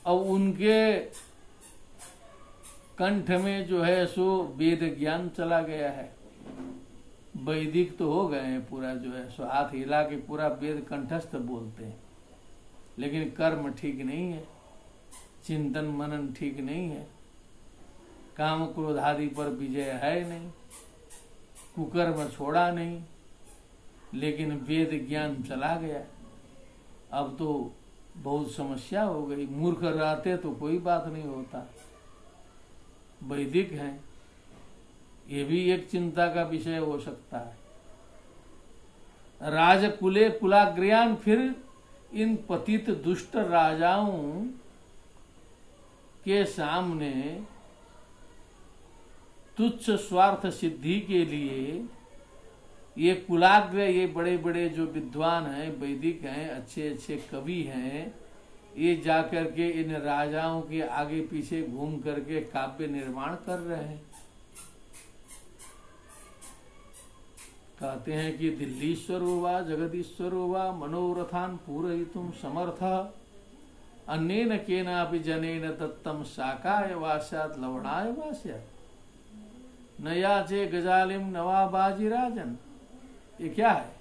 अब उनके कंठ में जो है सो वेद ज्ञान चला गया है। वैदिक तो हो गए हैं, पूरा जो है सो हाथ हिला के पूरा वेद कंठस्थ बोलते हैं, लेकिन कर्म ठीक नहीं है, चिंतन मनन ठीक नहीं है, काम क्रोध आदि पर विजय है नहीं, कुकर्म छोड़ा नहीं, लेकिन वेद ज्ञान चला गया। अब तो बहुत समस्या हो गई। मूर्ख रहते तो कोई बात नहीं होता, वैदिक हैं, ये भी एक चिंता का विषय हो सकता है। राजकुले कुलाग्र्यान, फिर इन पतित दुष्ट राजाओं के सामने तुच्छ स्वार्थ सिद्धि के लिए ये कुलाग्र, ये बड़े बड़े जो विद्वान हैं, वैदिक हैं, अच्छे अच्छे कवि हैं, ये जाकर के इन राजाओं के आगे पीछे घूम करके काव्य निर्माण कर रहे हैं। कहते हैं कि दिल्लीश्वरो वा जगदीश्वरो वा मनोरथान पूरयितुम समर्थ अन्येन केनापि जनेन दत्तम शाकाय वास्यात् लवणाय वास्यात् न याचे गजालिम नवाबाजी राजन। ये क्या है?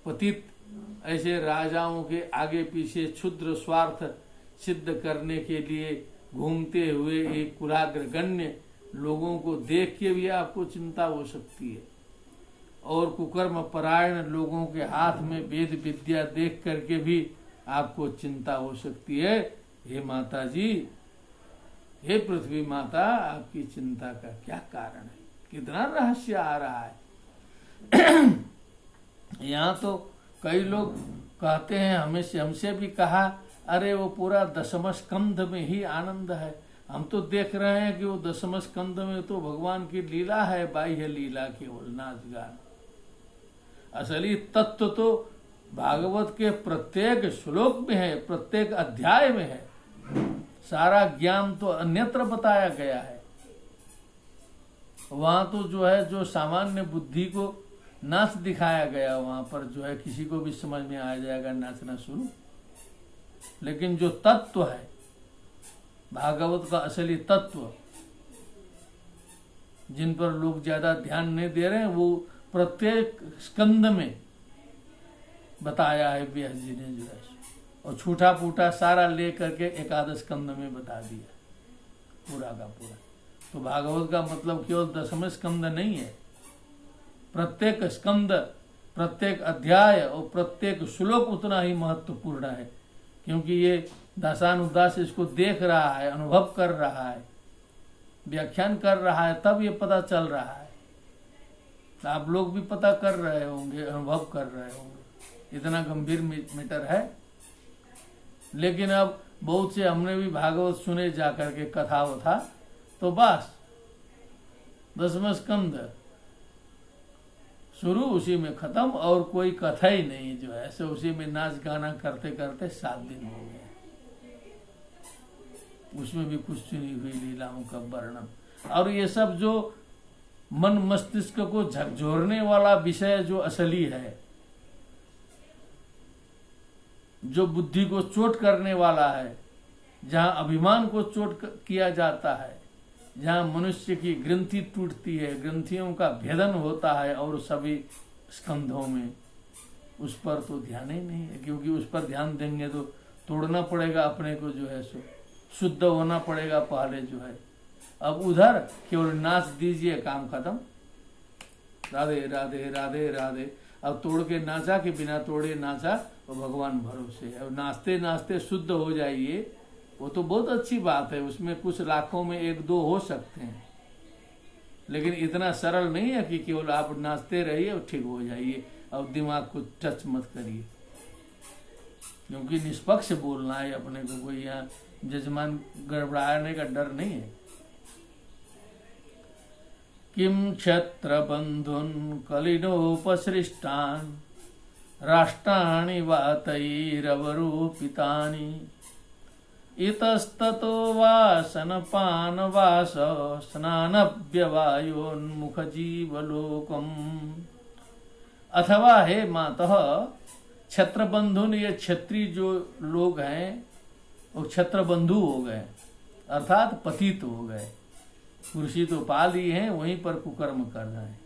पतित ऐसे राजाओं के आगे पीछे क्षुद्र स्वार्थ सिद्ध करने के लिए घूमते हुए एक कुलाग्रगण्य लोगों को देख के भी आपको चिंता हो सकती है, और कुकर्म परायण लोगों के हाथ में वेद विद्या देख करके भी आपको चिंता हो सकती है। हे माता जी, हे पृथ्वी माता, आपकी चिंता का क्या कारण है? कितना रहस्य आ रहा है। यहाँ तो कई लोग कहते हैं, हमसे भी कहा, अरे वो पूरा दशम स्कंध में ही आनंद है। हम तो देख रहे हैं कि वो दशम स्कंध में तो भगवान की लीला है, बाह्य लीला, केवल नाच गान। असली तत्व तो भागवत के प्रत्येक श्लोक में है, प्रत्येक अध्याय में है। सारा ज्ञान तो अन्यत्र बताया गया है। वहां तो जो है, जो सामान्य बुद्धि को नाच दिखाया गया, वहां पर जो है किसी को भी समझ में आ जाएगा नाचना शुरू। लेकिन जो तत्व है, भागवत का असली तत्व, जिन पर लोग ज्यादा ध्यान नहीं दे रहे हैं, वो प्रत्येक स्कंद में बताया है व्यास जी ने जो है, और छूटा फूटा सारा ले करके एकादश स्कंद में बता दिया पूरा का पूरा। तो भागवत का मतलब केवल दशम स्कंद नहीं है। प्रत्येक स्कंद, प्रत्येक अध्याय और प्रत्येक श्लोक उतना ही महत्वपूर्ण है, क्योंकि ये दासानुदास इसको देख रहा है, अनुभव कर रहा है। व्याख्यान कर रहा है तब ये पता चल रहा है। आप लोग भी पता कर रहे होंगे, अनुभव कर रहे होंगे, इतना गंभीर मैटर है। लेकिन अब बहुत से हमने भी भागवत सुने जाकर के कथा वथा, तो बस 10वां स्कंद शुरू, उसी में खत्म, और कोई कथा ही नहीं जो है ऐसे उसी में नाच गाना करते करते 7 दिन हो गए। उसमें भी कुछ चुनी हुई लीलाओं का वर्णन, और ये सब जो मन मस्तिष्क को झकझोरने वाला विषय जो असली है, जो बुद्धि को चोट करने वाला है, जहाँ अभिमान को चोट किया जाता है, जहाँ मनुष्य की ग्रंथि टूटती है, ग्रंथियों का भेदन होता है, और सभी स्कंधों में उस पर तो ध्यान ही नहीं है, क्योंकि उस पर ध्यान देंगे तो तोड़ना पड़ेगा अपने को, जो है सो शुद्ध होना पड़ेगा पहले जो है। अब उधर केवल नाच दीजिए, काम खत्म, राधे राधे राधे राधे। अब तोड़ के नाचा कि बिना तोड़े नाचा, वो भगवान भरोसे। अब नाचते नाचते शुद्ध हो जाइए, वो तो बहुत अच्छी बात है, उसमें कुछ लाखों में 1-2 हो सकते हैं, लेकिन इतना सरल नहीं है कि केवल आप नाचते रहिए और ठीक हो जाइए, और दिमाग को टच मत करिए, क्योंकि निष्पक्ष बोलना है अपने को, कोई यहाँ जजमान गड़बड़ाने का डर नहीं है। किम क्षत्र बंधुन कलिनोपसृष्टान राष्ट्राणि वातैरवरूपितानि इतस्ततो वासनपानवास स्नानव्यवायोन्मुख जीवलोकम। अथवा हे मातः, क्षत्रबंधुन, ये क्षत्रिय जो लोग हैं वो क्षत्रबंधु हो गए, अर्थात पतित हो गए, कुर्सी तो पा ली है, वहीं पर कुकर्म कर रहे हैं।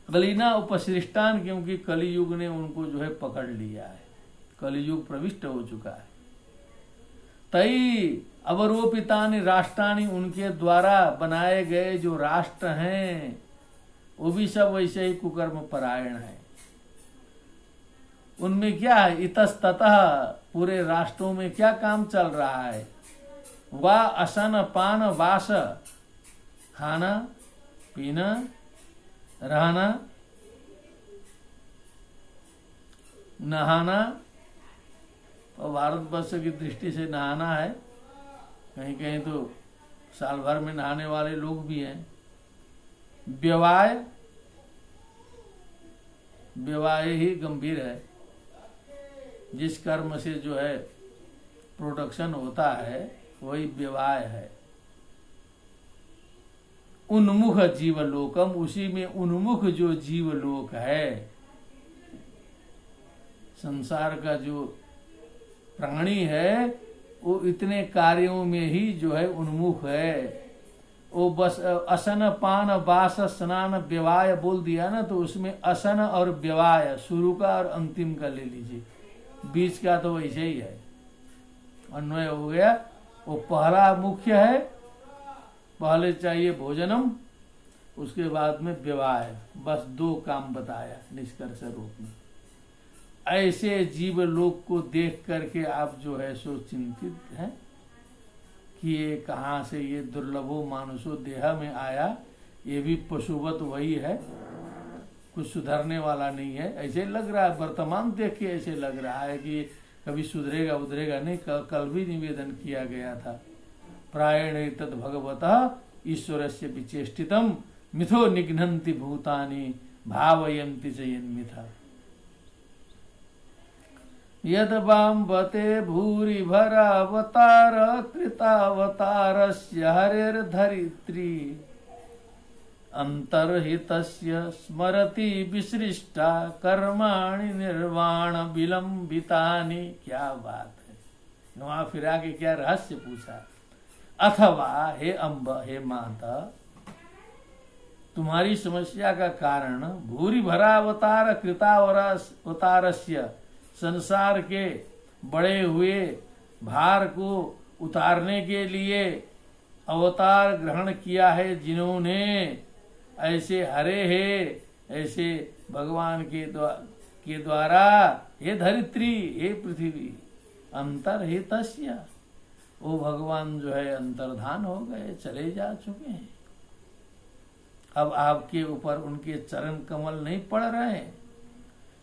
कलिना उपसृष्टान, क्योंकि कलियुग ने उनको जो है पकड़ लिया है, कलियुग प्रविष्ट हो चुका है। तई अवरोपितानि राष्ट्राणि, उनके द्वारा बनाए गए जो राष्ट्र हैं वो भी सब वैसे ही कुकर्म परायण है। उनमें क्या है, इतस्ततः, पूरे राष्ट्रों में क्या काम चल रहा है, वा असन पान वास, खाना पीना रहना नहाना, और भारतवर्ष की दृष्टि से नहाना है, कहीं कहीं तो साल भर में नहाने वाले लोग भी हैं। व्यवाय, व्यवाय ही गंभीर है, जिस कर्म से जो है प्रोडक्शन होता है वही व्यवाय है। उन्मुख जीवलोकम, उसी में उन्मुख जो जीवलोक है, संसार का जो प्राणी है वो इतने कार्यों में ही जो है उन्मुख है। वो बस असन पान वास स्नान व्यवाय बोल दिया ना, तो उसमें असन और व्यवाय शुरू का और अंतिम का ले लीजिए, बीच का तो वैसे ही है, अन्वय हो गया। वो पहला मुख्य है, पहले चाहिए भोजनम, उसके बाद में व्यवाय, बस 2 काम बताया निष्कर्ष रूप में। ऐसे जीव लोक को देख करके आप जो है सो चिंतित हैं कि ये कहाँ से ये दुर्लभो मानुषो देह में आया, ये भी पशुवत वही है, कुछ सुधरने वाला नहीं है, ऐसे लग रहा है। वर्तमान देख के ऐसे लग रहा है कि कभी सुधरेगा उधरेगा नहीं। कल भी निवेदन किया गया था, प्रायण तद भगवतः ईश्वरस्य विचेष्टितम मिथो निघ्नन्ति भूतानि भावयन्ति च यन्मिथा। यद बाम्बते भूरि भरावतार कृतावतारस्य हरिर्धरित्री अंतर्हितस्य स्मरति विसृष्टा कर्माणि निर्वाण विलंबितानि। क्या बात है, वहां फिरा के क्या रहस्य पूछा। अथवा हे अम्ब, हे माता, तुम्हारी समस्या का कारण भूरि भरावतार कृतावतारस्य, संसार के बड़े हुए भार को उतारने के लिए अवतार ग्रहण किया है जिन्होंने, ऐसे हरे है, ऐसे भगवान के द्वारा, हे धरित्री, हे पृथ्वी, अंतर्हितस्य, वो भगवान जो है अंतर्धान हो गए, चले जा चुके हैं। अब आपके ऊपर उनके चरण कमल नहीं पड़ रहे।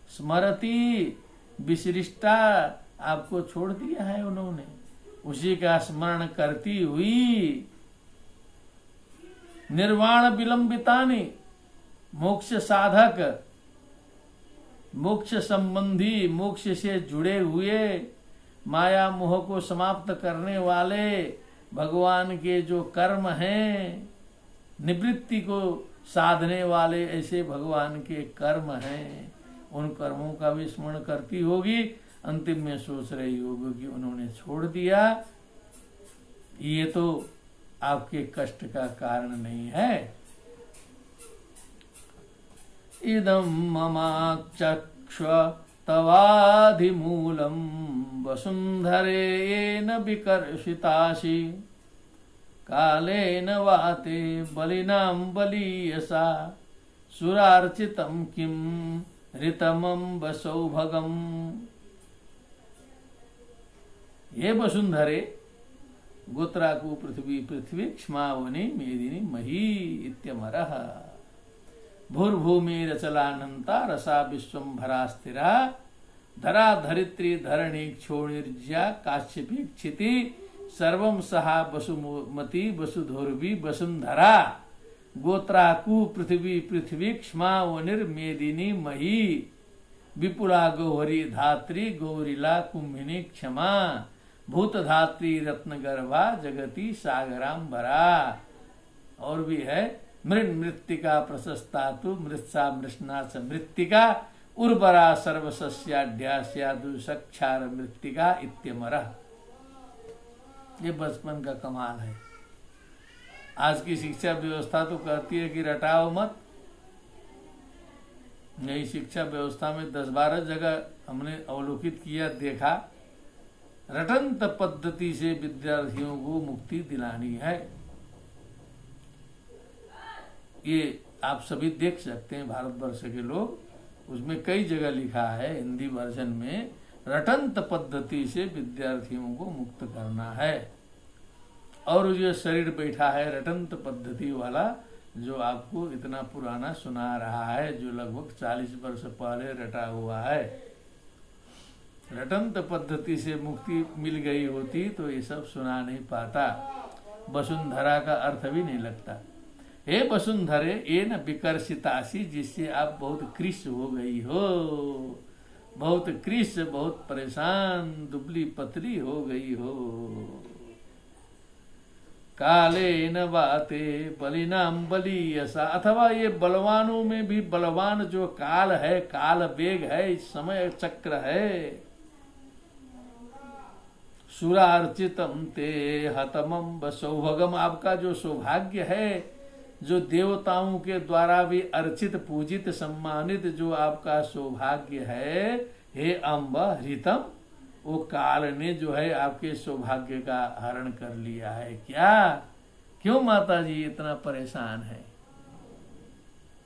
स्मरति विशिष्टा, आपको छोड़ दिया है उन्होंने, उसी का स्मरण करती हुई। निर्वाण विलंबितानि, मोक्ष साधक, मोक्ष संबंधी, मोक्ष से जुड़े हुए, माया मोह को समाप्त करने वाले भगवान के जो कर्म हैं, निवृत्ति को साधने वाले ऐसे भगवान के कर्म हैं, उन कर्मों का भी स्मरण करती होगी। अंतिम में सोच रही होगी कि उन्होंने छोड़ दिया, ये तो आपके कष्ट का कारण नहीं है। इदं ममाचक्ष तवाधिमूलम वसुंधरेण विकर्षितासि, कालेन वाते बलिनां बलीयसा, सुरार्चितं किं ऋतमं सौभगम। ये वसुंधरे, गोत्राकु पृथ्वी पृथ्वी क्ष्मावनी मेदिनी मही इत्यमरः, भूर्भूमिरचलानन्ता रसा विश्वम्भरा स्थिरा, धरा धरित्री धरणी क्षोणिर्ज्या काश्यपी क्षिति, सर्वं सहा वसुमती वसुधोर्वी वसुंधरा, गोत्राकु पृथ्वी पृथ्वी क्ष्मावनिर्मेदिनी मही, विपुला गौहरी धात्री गौरीला कुंभिनी क्षमा, भूत धात्री रत्न गर्भा जगती सागरांबरा। और भी है, मृण मृत्तिका प्रशस्ता तु मृत्सा मृष्णा च मृत्तिका, उर्वरा सर्वसस्याढ्या स्यादु सक्षार मृत्तिका इत्यमरः। ये बचपन का कमाल है। आज की शिक्षा व्यवस्था तो कहती है कि रटाओ मत। नई शिक्षा व्यवस्था में 10-12 जगह हमने अवलोकित किया, देखा, रटंत पद्धति से विद्यार्थियों को मुक्ति दिलानी है। ये आप सभी देख सकते हैं, भारतवर्ष के लोग, उसमें कई जगह लिखा है हिंदी वर्जन में, रटंत पद्धति से विद्यार्थियों को मुक्त करना है। और जो शरीर बैठा है रटंत पद्धति वाला, जो आपको इतना पुराना सुना रहा है, जो लगभग 40 वर्ष पहले रटा हुआ है, रटंत पद्धति से मुक्ति मिल गई होती तो ये सब सुना नहीं पाता। वसुंधरा का अर्थ भी नहीं लगता। हे वसुंधरे येन विकर्षितासि, जिससे आप बहुत कृश हो गई हो, बहुत कृश, बहुत परेशान, दुबली पतली हो गई हो। कालेन वाते बलिनाम बलीयसा, अथवा ये बलवानों में भी बलवान जो काल है, काल वेग है, समय चक्र है। सुरार्चितम ते हतमं सौभगम, आपका जो सौभाग्य है, जो देवताओं के द्वारा भी अर्चित पूजित सम्मानित जो आपका सौभाग्य है, हे अम्ब हृतम, वो काल ने जो है आपके सौभाग्य का हरण कर लिया है क्या? क्यों माता जी इतना परेशान है?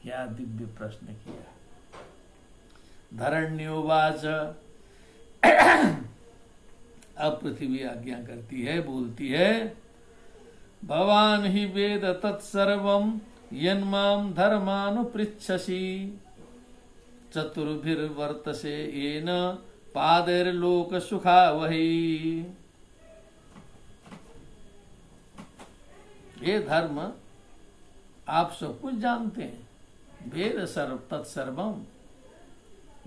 क्या दिव्य प्रश्न किया। धरण्योवाच, अब पृथ्वी आज्ञा करती है, बोलती है, भवान ही वेद तत्सर्वं यन्मां धर्मानुपृच्छसि, चतुर्भिर्वर्तसे येन पादैर्लोक सुखावहि। ये धर्म आप सब कुछ जानते हैं, वेद सर्व तत्सर्वम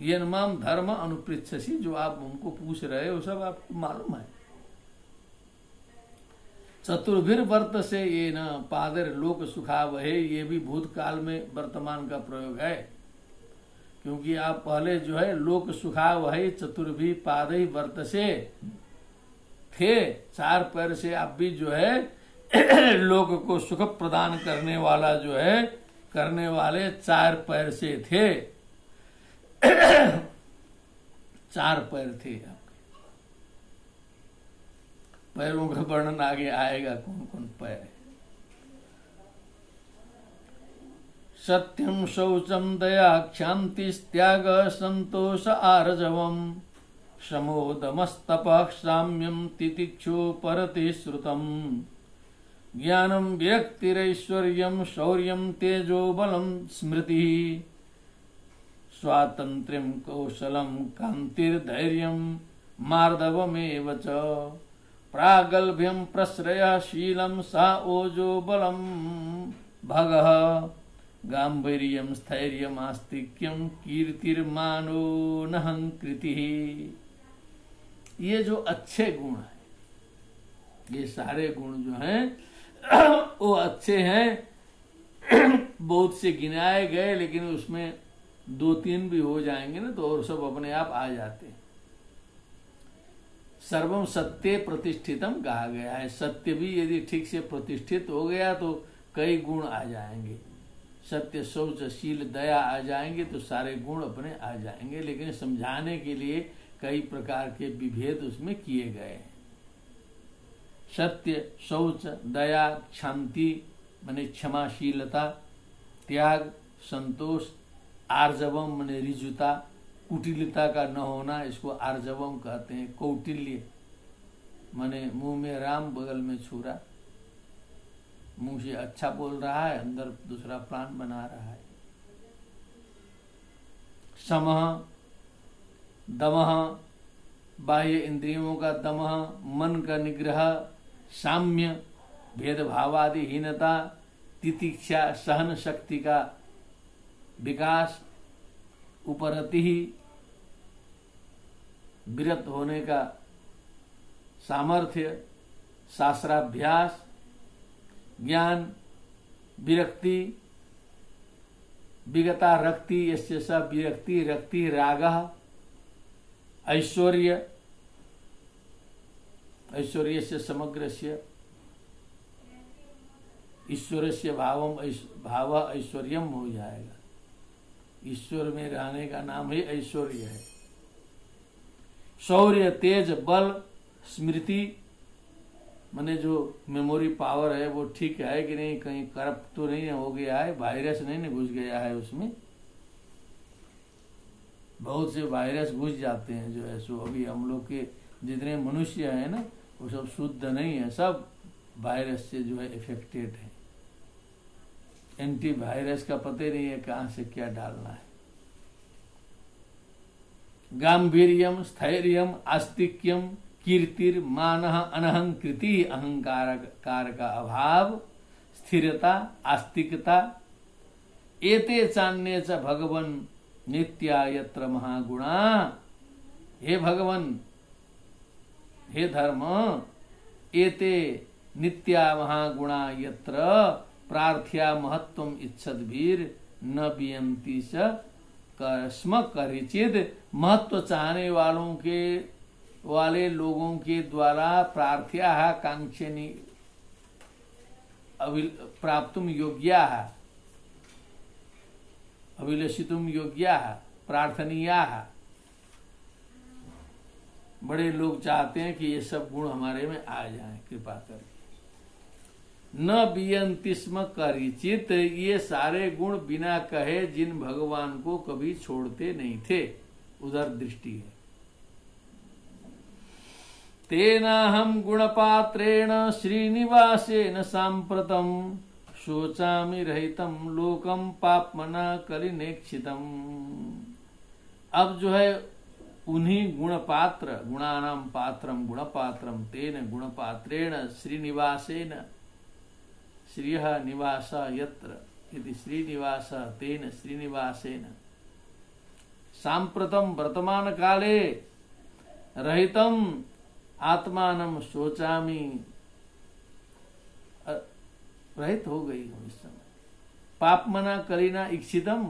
यन्माम धर्म अनुपृच्छसि, जो आप हमको पूछ रहे हो सब आपको मालूम है। चतुर्भिर्वर्त से ये न पादर लोक सुखावहे, ये भी भूतकाल में वर्तमान का प्रयोग है, क्योंकि आप पहले जो है लोक सुखावहे चतुर्भि पादई वर्त से थे, 4 पैर से आप भी जो है लोक को सुख प्रदान करने वाला जो है करने वाले 4 पैर से थे। 4 पैर थे आपके। पैरों का वर्णन आगे आएगा, कौन कौन पैर। सत्यम शौचम दया क्षांति त्याग संतोष आर्जवम, शमोदमस्तपः साम्यं तितिक्षो परते श्रुतम् ज्ञानं विरक्तिरैश्वर्यं शौर्यं तेजो बलं स्मृतिः स्वातन्त्र्यं कौशलं कान्तिर्धैर्यं मार्दवमेव च प्रागल्भ्यं प्रश्रयशीलं सा ओजो बलं भगः गाम्भीर्यं स्थैर्यम् आस्तिक्यं कीर्तिर्मानो नहंकृतिः। ये जो अच्छे गुण हैं, ये सारे गुण जो हैं वो अच्छे हैं। बहुत से गिनाए गए, लेकिन उसमें 2-3 भी हो जाएंगे ना तो और सब अपने आप आ जाते हैं। सर्वम सत्य प्रतिष्ठितम कहा गया है। सत्य भी यदि ठीक से प्रतिष्ठित हो गया तो कई गुण आ जाएंगे। सत्य, शौच, शील, दया आ जाएंगे तो सारे गुण अपने आ जाएंगे। लेकिन समझाने के लिए कई प्रकार के विभेद उसमें किए गए हैं। सत्य, शौच, दया, शांति माने क्षमाशीलता, त्याग, संतोष, आर्जवम माने रिजुता, कुटिलता का न होना, इसको आर्जवम कहते हैं। कौटिल्य माने मुंह में राम बगल में छुरा, मुंह से अच्छा बोल रहा है, अंदर दूसरा प्लान बना रहा है। समः, दमः, बाह्य इंद्रियों का दमः, मन का निग्रह, साम्य, भेदभावादिहीनता, तितिक्षा, सहन शक्ति का विकास, उपरति, विरत होने का सामर्थ्य, शास्त्राभ्यास, ज्ञान, विरक्ति, विगता रक्ति, यस्य स विरक्ति रक्ति रागः, ऐश्वर्य, ऐश्वर्यस्य समग्रस्य, ईश्वरस्य भाव ऐश्वर्यम हो जाएगा। ईश्वर में रहने का नाम ही ऐश्वर्य है। शौर्य, तेज, बल, स्मृति माने जो मेमोरी पावर है वो ठीक है कि नहीं, कहीं करप्ट तो नहीं हो गया है, वायरस नहीं घुस गया है उसमें। बहुत से वायरस घुस जाते हैं जो है सो। अभी हम लोग के जितने मनुष्य हैं ना वो सब शुद्ध नहीं है, सब वायरस से जो है इफेक्टेड है। एंटी वायरस का पता नहीं है कहां से क्या डालना है। गांभीर्यम, स्थैर्यम, आस्तिक्यम, कीर्तिर, मानः, अनहंकृति, अहंकार का अभाव, स्थिरता, आस्तिकता, एते चान्ये च भगवन नित्या यत्र महागुणा। हे भगवन, हे धर्म, एते नित्या महागुणा यत्र प्रार्थ्या महत्वम इच्छद्भिर न बियंती स स्म करिचिद। महत्व चाहने वाले लोगों के द्वारा प्रार्थ्या कांक्षनी प्राप्तुम योग्या, अभिलषितुम योग्या, प्रार्थनीया। बड़े लोग चाहते हैं कि ये सब गुण हमारे में आ जाएं, कृपा करके। न बियंती स्म करिचित, ये सारे गुण बिना कहे जिन भगवान को कभी छोड़ते नहीं थे, उधर दृष्टि है। तेनाहम गुणपात्रेण श्रीनिवासेन सांप्रतम शोचामि रहितम लोकम पापमना कलिनेक्षितम। अब जो है उन्हीं गुणपात्र, गुणानाम पात्रम गुणपात्रम तेन गुणपात्रेण श्रीनिवासेन, श्रियः निवास यत्र इति श्रीनिवास तेन श्रीनिवासेन, सांप्रतम वर्तमान काले, रहितम आत्मानम शोचामि, रहित हो गई हूं इस समय। पापमना कलिना इक्षितम,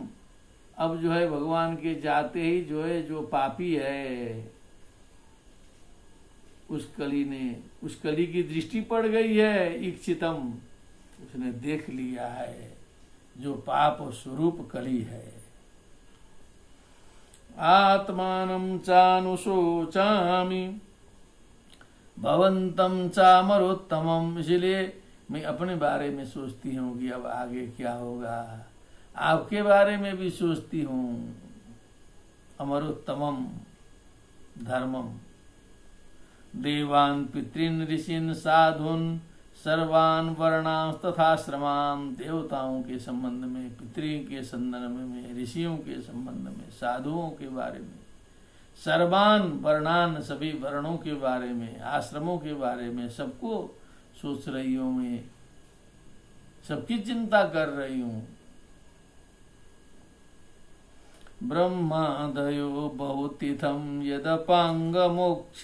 अब जो है भगवान के जाते ही जो है जो पापी है उस कली की दृष्टि पड़ गई है। इक्षितम, उसने देख लिया है जो पाप स्वरूप कली है। आत्मानं चानुशोचामि भवन्तं चामरोत्तमम्। इसलिए मैं अपने बारे में सोचती हूँ कि अब आगे क्या होगा, आपके बारे में भी सोचती हूँ। अमरोत्तमम, धर्मम देवान् पितॄन् ऋषीन् साधून् सर्वान् वर्णान् तथाश्रमान्। देवताओं के संबंध में, पितृ के संदर्भ में, ऋषियों के संबंध में, साधुओं के बारे में, सर्वान वर्णान सभी वर्णों के बारे में, आश्रमों के बारे में, सबको सोच रही हूं मैं, सबकी चिंता कर रही हूं। ब्रह्मादयो बहुतिथम यदपांग मोक्ष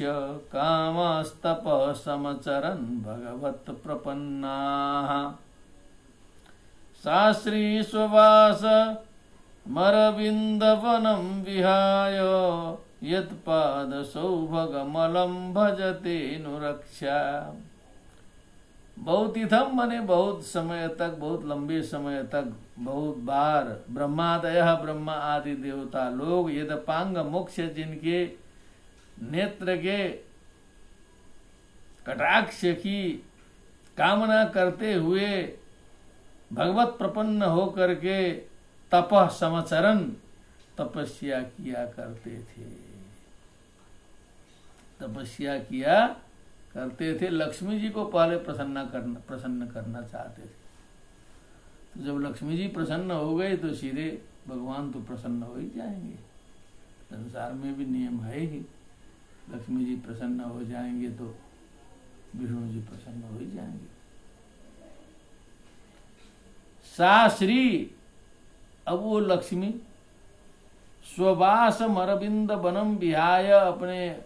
कामस्तप समचरन् भगवत प्रपन्ना। शास्त्री स्ववास मरविंदवनं विहाय यत्पाद सौभगमलं भजते नुरक्षा। बहुतिथम मने बहुत समय तक, बहुत लंबे समय तक, बहुत बार। ब्रह्मादय ब्रह्मा आदि देवता लोग यदपांग मोक्ष जिनके नेत्र के कटाक्ष की कामना करते हुए भगवत प्रपन्न होकर के तपः समचरन तपस्या किया करते थे, तपस्या किया करते थे। लक्ष्मी जी को पहले प्रसन्न करना चाहते थे। तो जब लक्ष्मी जी प्रसन्न हो गए तो सीधे भगवान तो प्रसन्न हो ही जाएंगे। संसार में भी नियम है ही, लक्ष्मी जी प्रसन्न हो जाएंगे तो विष्णु जी प्रसन्न हो ही जाएंगे। साश्री, अब वो लक्ष्मी स्ववास अरविंद वनम विहाय, अपने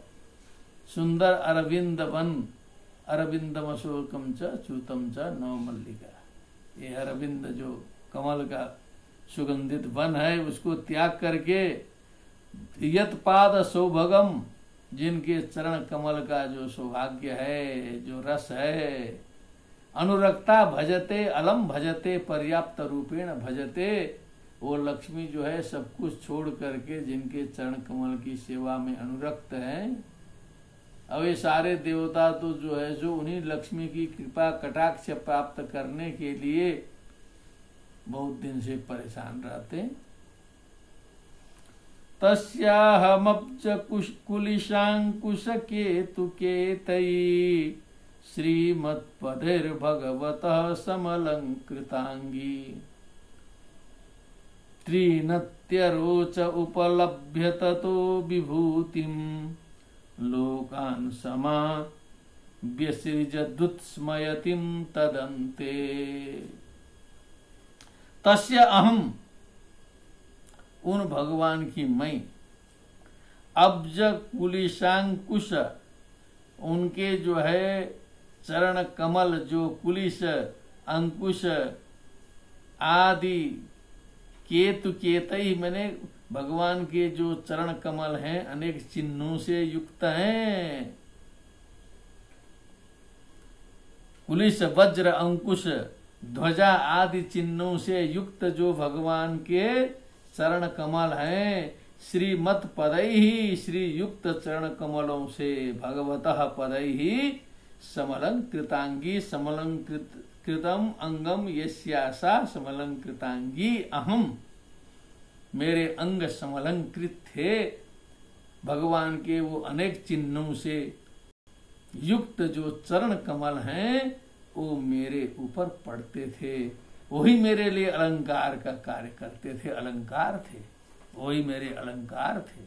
सुंदर अरविंद वन, अरविंदम अशोकम च च्युतम च नव मल्लिका, ये अरविंद जो कमल का सुगंधित वन है उसको त्याग करके यत पाद सौभगम, जिनके चरण कमल का जो सौभाग्य है, जो रस है, अनुरक्ता भजते अलम भजते पर्याप्त रूपेण भजते, वो लक्ष्मी जो है सब कुछ छोड़ करके जिनके चरण कमल की सेवा में अनुरक्त है। अब ये सारे देवता तो जो है जो उन्हीं लक्ष्मी की कृपा कटाक्ष प्राप्त करने के लिए बहुत दिन से परेशान रहते। तस्याहमब्ज कुलिशांकुश केतु केतयी श्रीमत्पदेर्भगवतः समलंकृतांगी। त्रिनत्यरोच उपलभ्य ततो विभूतिं लोकान् समाव्यसृजदुत्स्मयतिं तदन्ते। तस्य अहम, उन भगवान की मैं, अब्ज कुलिशांकुश, उनके जो है चरण कमल, जो कुलिश अंकुश आदि, केतु केतई मैंने भगवान के जो चरण कमल हैं अनेक चिन्हों से युक्त हैं। कुलिश वज्र अंकुश ध्वजा आदि चिन्हों से युक्त जो भगवान के चरण कमल हैं, श्रीमत् पदैहि, श्री युक्त चरण कमलों से, भगवतः पदैहि समलंकृतांगी, समलंकृतम अंगम यस्यासा समलंकृतांगी अहम, मेरे अंग समलंकृत थे। भगवान के वो अनेक चिन्हों से युक्त जो चरण कमल हैं वो मेरे ऊपर पड़ते थे, वही मेरे लिए अलंकार का कार्य करते थे, अलंकार थे, वही मेरे अलंकार थे।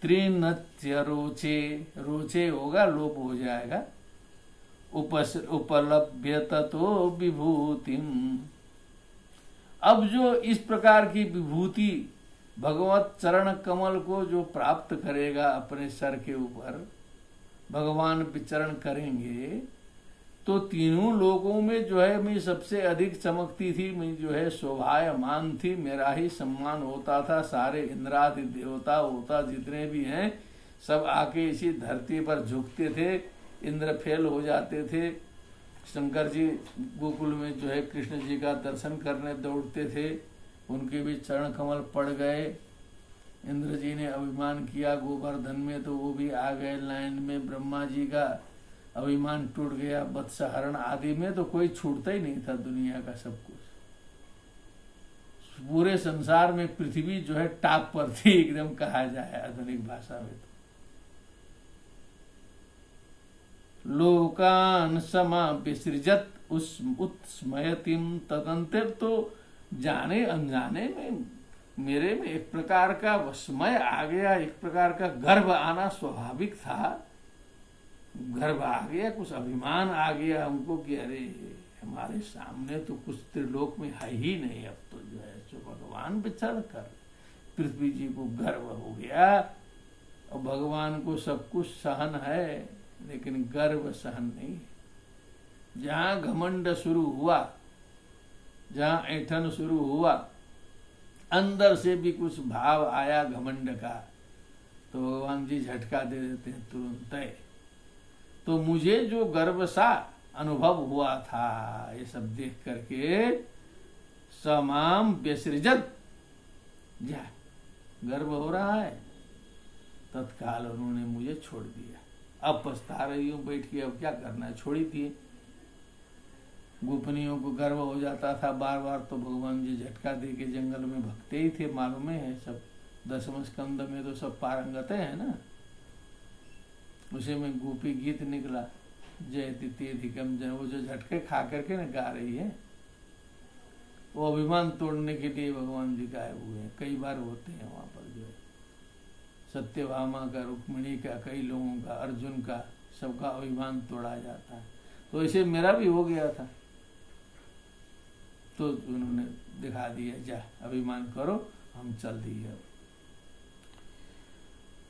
त्रिनत्य रोचे, रोचे होगा लोप हो जाएगा, उपलभ्य ततो विभूतिम। अब जो इस प्रकार की विभूति भगवत चरण कमल को जो प्राप्त करेगा अपने सर के ऊपर, भगवान विचरण करेंगे तो तीनों लोगों में जो है मैं सबसे अधिक चमकती थी, मैं जो है शोभायमान थी, मेरा ही सम्मान होता था। सारे इंद्रादि देवता होता जितने भी हैं सब आके इसी धरती पर झुकते थे, इंद्र फेल हो जाते थे। शंकर जी गोकुल में जो है कृष्ण जी का दर्शन करने दौड़ते थे, उनके भी चरण कमल पड़ गए। इंद्र जी ने अभिमान किया गोवर्धन में तो वो भी आ गए लाइन में, ब्रह्मा जी का अभिमान टूट गया, वत्सहरण आदि में तो कोई छूटता ही नहीं था दुनिया का सब कुछ। पूरे संसार में पृथ्वी जो है टॉप पर थी एकदम, कहा जाए आधुनिक भाषा में तो। लोकान समाविसृजत उस उत्स्मयतिम तदंतर। तो जाने अनजाने में मेरे में एक प्रकार का विस्मय आ गया, एक प्रकार का गर्व आना स्वाभाविक था। गर्व आ गया, कुछ अभिमान आ गया हमको कि अरे हमारे सामने तो कुछ त्रिलोक में है ही नहीं, अब तो जो है जो भगवान विचरण कर। पृथ्वी जी को गर्व हो गया और भगवान को सब कुछ सहन है लेकिन गर्व सहन नहीं है। जहां घमंड शुरू हुआ, जहां ऐठन शुरू हुआ, अंदर से भी कुछ भाव आया घमंड का, तो भगवान जी झटका दे देते हैं तुरंत। तो मुझे जो गर्व सा अनुभव हुआ था ये सब देख करके, समाम व्यसृजत, जा गर्व हो रहा है, तत्काल उन्होंने मुझे छोड़ दिया। अब पछता रही हूं बैठ के, अब क्या करना है, छोड़ी थी। गोपनियों को गर्व हो जाता था बार बार, तो भगवान जी झटका दे के जंगल में भगते ही थे, मालूम है सब। 10वें स्कंद में तो सब पारंगत है ना। उसे में गोपी गीत निकला, जयति तेधिकम जन, वो जो झटके खा करके न गा रही है, वो अभिमान तोड़ने के लिए भगवान जी गायब हुए हैं। कई बार होते हैं वहां पर जो है, सत्यभामा का, रुक्मिणी का, कई लोगों का, अर्जुन का, सबका अभिमान तोड़ा जाता है। तो ऐसे मेरा भी हो गया था, तो उन्होंने दिखा दिया, जा अभिमान करो, हम चल दिए।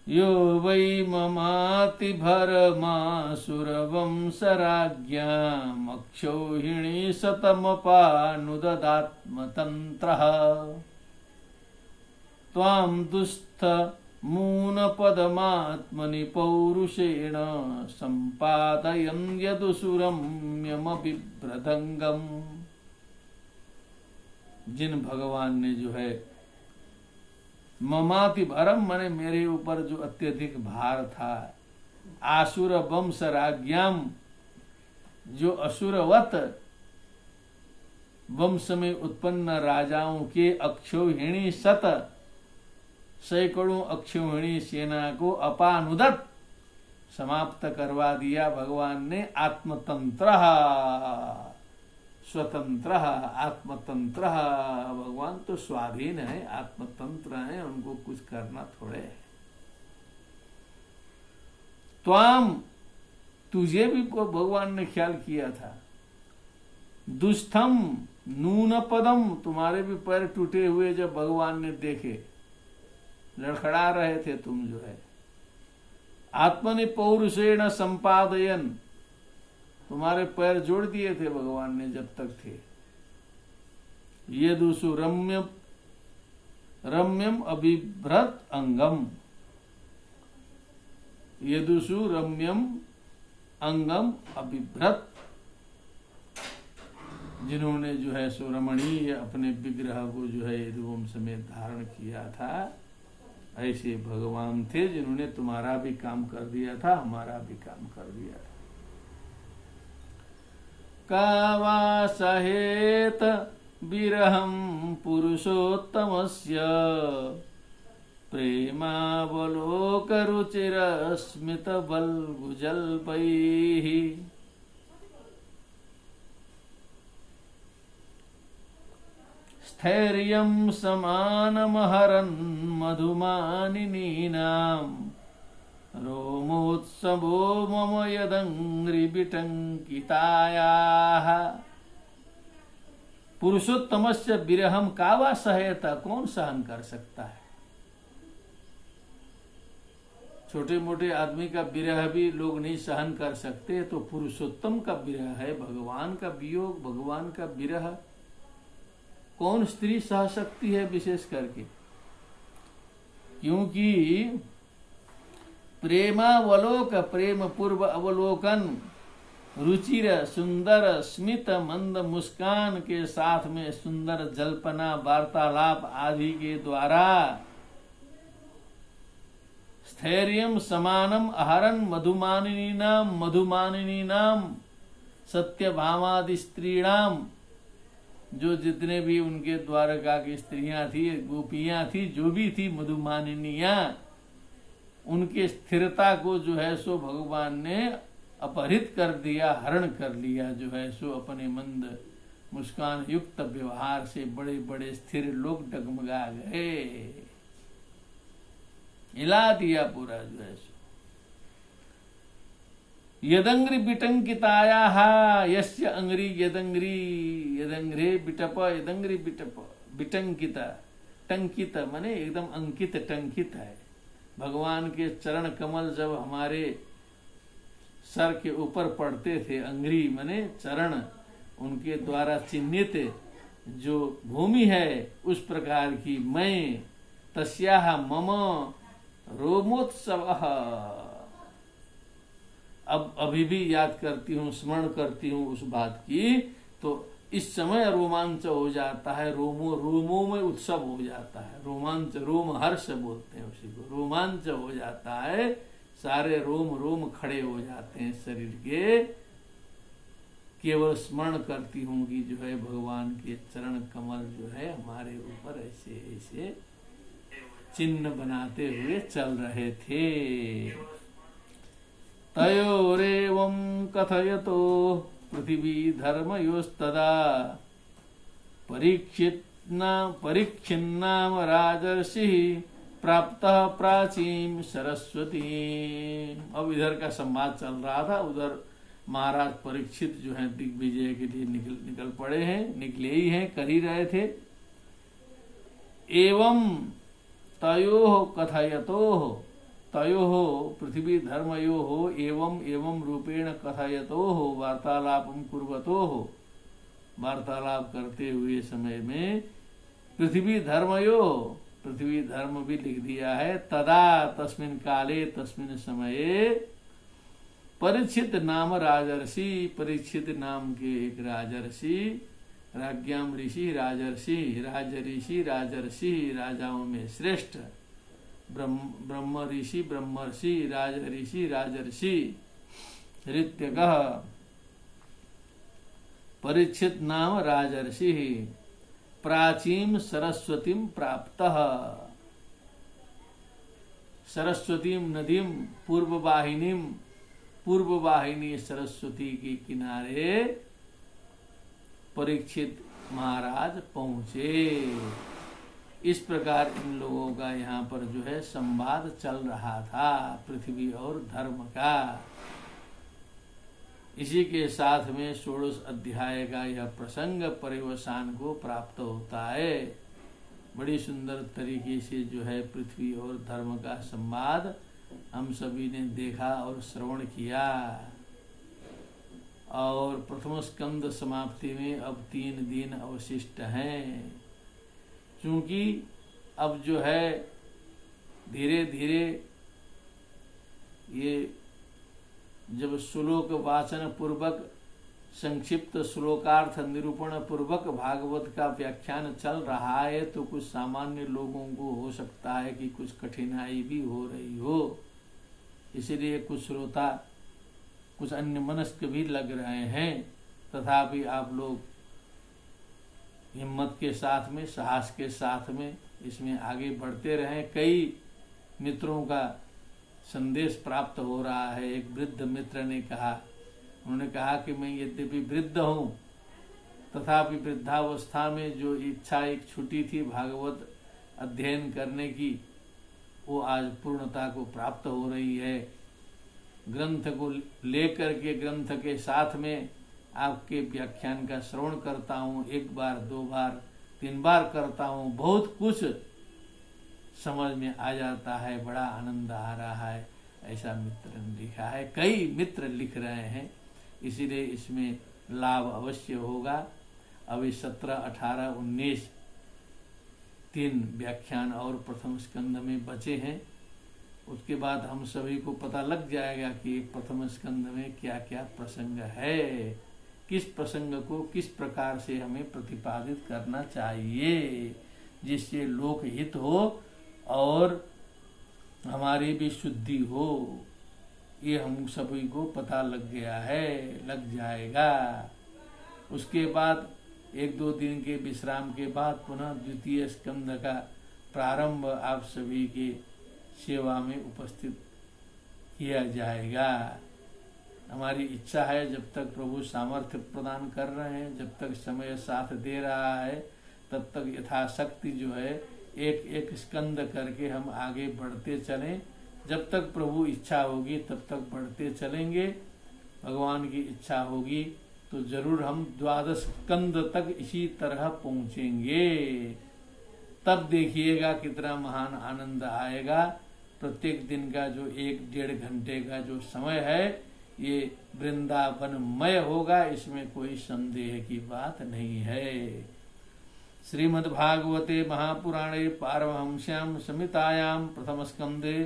यो वै ममाति भरमासुरवंशराज्ञाम् अक्षौहिणी शतमपानुददात्मतन्त्रः त्वां दुस्थ मूनपदमात्मनि पौरुषेण सम्पादयन् यदुसुरम्यमभिभ्रदङ्गम्। जिन भगवान ने जो है ममाति भरम, माने मेरे ऊपर जो अत्यधिक भार था, आसुर वंश राज्ञाम, जो असुरवत वंश में उत्पन्न राजाओं के अक्षौहिणी शत, सैकड़ों अक्षौहिणी सेना को अपानुदत, समाप्त करवा दिया भगवान ने। आत्मतंत्र, स्वतंत्र, आत्मतंत्र, भगवान तो स्वाधीन है, आत्मतंत्र है, उनको कुछ करना थोड़े है। त्वाम, तुझे भी भगवान ने ख्याल किया था। दुष्टम नून पदम, तुम्हारे भी पैर टूटे हुए जब भगवान ने देखे, लड़खड़ा रहे थे तुम जो है। आत्मनि पौरुषेण संपादयन, तुम्हारे पैर जोड़ दिए थे भगवान ने जब तक थे। यदुसु रम्यम अभिभ्रत अंगम, यदुसु रम्यम अंगम अभिभ्रत, जिन्होंने जो है सो रमणीय अपने विग्रह को जो है यदुवंश में धारण किया था, ऐसे भगवान थे जिन्होंने तुम्हारा भी काम कर दिया था, हमारा भी काम कर दिया था। कावा सहेत विरहम पुरुषोत्तमस्य प्रेमावलोक रुचिर स्मित बल्गुजल्पैः। स्थैर्यं समानमहरन् मधुमानिनीनाम् रोमोत्सवो मम यदंग्रिबिटंकितायाः। पुरुषोत्तमस्य विरहम कावा सहेता, कौन सहन कर सकता है। छोटे मोटे आदमी का विरह भी लोग नहीं सहन कर सकते, तो पुरुषोत्तम का विरह है, भगवान का वियोग, भगवान का विरह कौन स्त्री सह सकती है विशेष करके। क्योंकि प्रेमावलोक, प्रेम पूर्व अवलोकन, रुचिर सुंदर स्मित मंद मुस्कान के साथ में सुंदर जल्पना वार्तालाप आदि के द्वारा, स्थैर्यम समानम अहरन मधुमानिनी नाम सत्यभामादि स्त्रीणाम, जो जितने भी उनके द्वारका की स्त्रियां थी, गोपियां थी, जो भी थी मधुमानिनियां, उनके स्थिरता को जो है सो भगवान ने अपहरित कर दिया, हरण कर लिया जो है सो अपने मंद मुस्कान युक्त व्यवहार से बड़े बड़े स्थिर लोग डगमगा गए, हिला दिया पूरा जो है सो। यदंग्रि बिटंकिताया यस्य अंग्री यदंग्री यदंग्रे बिटप यदंग्री बिटप बिटंकिता टंकित माने एकदम अंकित टंकित है। भगवान के चरण कमल जब हमारे सर के ऊपर पड़ते थे, अंग्री माने चरण, उनके द्वारा चिन्हित जो भूमि है उस प्रकार की मैं तस्याह मम रोमोत्सव, अब अभी भी याद करती हूँ, स्मरण करती हूँ उस बात की, तो इस समय रोमांच हो जाता है, रोमों में उत्सव हो जाता है, रोमांच, रोम हर्ष बोलते हैं उसी को, रोमांच हो जाता है, सारे रोम खड़े हो जाते हैं शरीर के, केवल स्मरण करती हूँ कि जो है भगवान के चरण कमल जो है हमारे ऊपर ऐसे ऐसे चिन्ह बनाते हुए चल रहे थे। तयोरेवं कथयतो पृथिवी धर्मयोस्तदा परीक्षिन्नाम राजर्षि प्राप्त प्राचीन सरस्वती। अब इधर का संवाद चल रहा था, उधर महाराज परीक्षित जो है दिग्विजय के लिए निकल पड़े हैं, निकले ही हैं, कर ही रहे थे। एवं तयोः कथयतोः, तयोः पृथ्वी धर्मयोः एवं एवं रूपेण कथयतोः वार्तालापं कुर्वतोः, वार्तालाप करते हुए समय में पृथ्वी धर्मयोः, पृथ्वी धर्म भी लिख दिया है, तदा तस्मिन् काले तस्मिन् समये परीक्षित नाम राजर्षि, परीक्षित नाम के एक राजर्षि, राज्ञाम ऋषि राजर्षि, राजऋषि राजर्षि, राजाओं में श्रेष्ठ, ब्रह्म ऋषि ब्रह्मर्षि, राजऋषि राजर्षि, ऋत्यकः परीक्षित नाम राजर्षि प्राचीन सरस्वतीम प्राप्तः, सरस्वतीम नदीम पूर्व वाहिनी सरस्वती के किनारे परीक्षित महाराज पहुंचे। इस प्रकार इन लोगों का यहाँ पर जो है संवाद चल रहा था पृथ्वी और धर्म का। इसी के साथ में 16 अध्याय का यह प्रसंग पर्यवसान को प्राप्त होता है। बड़ी सुंदर तरीके से जो है पृथ्वी और धर्म का संवाद हम सभी ने देखा और श्रवण किया। और प्रथम स्कंद समाप्ति में अब 3 दिन अवशिष्ट हैं। क्योंकि अब जो है धीरे धीरे ये जब श्लोक वाचन पूर्वक संक्षिप्त श्लोकार्थ निरूपण पूर्वक भागवत का व्याख्यान चल रहा है, तो कुछ सामान्य लोगों को हो सकता है कि कुछ कठिनाई भी हो रही हो, इसलिए कुछ श्रोता कुछ अन्य मनस्क भी लग रहे हैं। तथापि आप लोग हिम्मत के साथ में, साहस के साथ में इसमें आगे बढ़ते रहें। कई मित्रों का संदेश प्राप्त हो रहा है। एक वृद्ध मित्र ने कहा, उन्होंने कहा कि मैं यद्यपि वृद्ध हूँ तथापि वृद्धावस्था में जो इच्छा एक छुटी थी भागवत अध्ययन करने की, वो आज पूर्णता को प्राप्त हो रही है। ग्रंथ को लेकर के, ग्रंथ के साथ में आपके व्याख्यान का श्रवण करता हूँ, 1 बार 2 बार 3 बार करता हूँ, बहुत कुछ समझ में आ जाता है, बड़ा आनंद आ रहा है, ऐसा मित्र ने लिखा है। कई मित्र लिख रहे हैं, इसीलिए इसमें लाभ अवश्य होगा। अभी 17, 18, 19 3 व्याख्यान और प्रथम स्कंद में बचे हैं। उसके बाद हम सभी को पता लग जाएगा कि प्रथम स्कंद में क्या क्या प्रसंग है, किस प्रसंग को किस प्रकार से हमें प्रतिपादित करना चाहिए जिससे लोक हित हो और हमारी भी शुद्धि हो। ये हम सभी को पता लग गया है, लग जाएगा। उसके बाद 1-2 दिन के विश्राम के बाद पुनः द्वितीय स्कंद का प्रारंभ आप सभी के सेवा में उपस्थित किया जाएगा। हमारी इच्छा है, जब तक प्रभु सामर्थ्य प्रदान कर रहे हैं, जब तक समय साथ दे रहा है, तब तक यथाशक्ति जो है एक एक स्कंद करके हम आगे बढ़ते चलें। जब तक प्रभु इच्छा होगी तब तक बढ़ते चलेंगे। भगवान की इच्छा होगी तो जरूर हम 12 स्कंद तक इसी तरह पहुंचेंगे। तब देखिएगा कितना महान आनंद आएगा। प्रत्येक दिन का जो 1-1.5 घंटे का जो समय है ये वृंदावनमय होगा, इसमें कोई संदेह की बात नहीं है। श्रीमद्भागवते महापुराणे पारमहंस्यां संहितायां प्रथम स्कंदे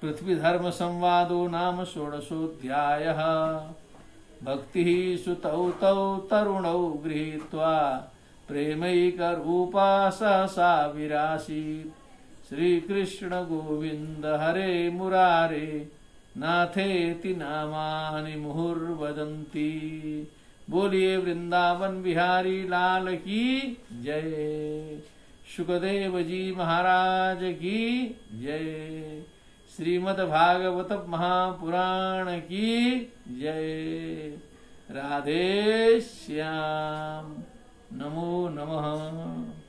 पृथ्वी धर्म संवादो नाम षोडशोऽध्यायः। भक्ति सुतौ तौ तरुणौ गृहीत्वा प्रेमैकरूपा सहसा विरासीत्। श्रीकृष्ण गोविंद हरे मुरारे नाथेति नामानि मुहुर्वदन्ति। बोलिए वृंदावन बिहारी लाल की जय। शुकदेव जी महाराज की जय। श्रीमद्भागवत महापुराण की जय। राधे श्याम। नमो नमः।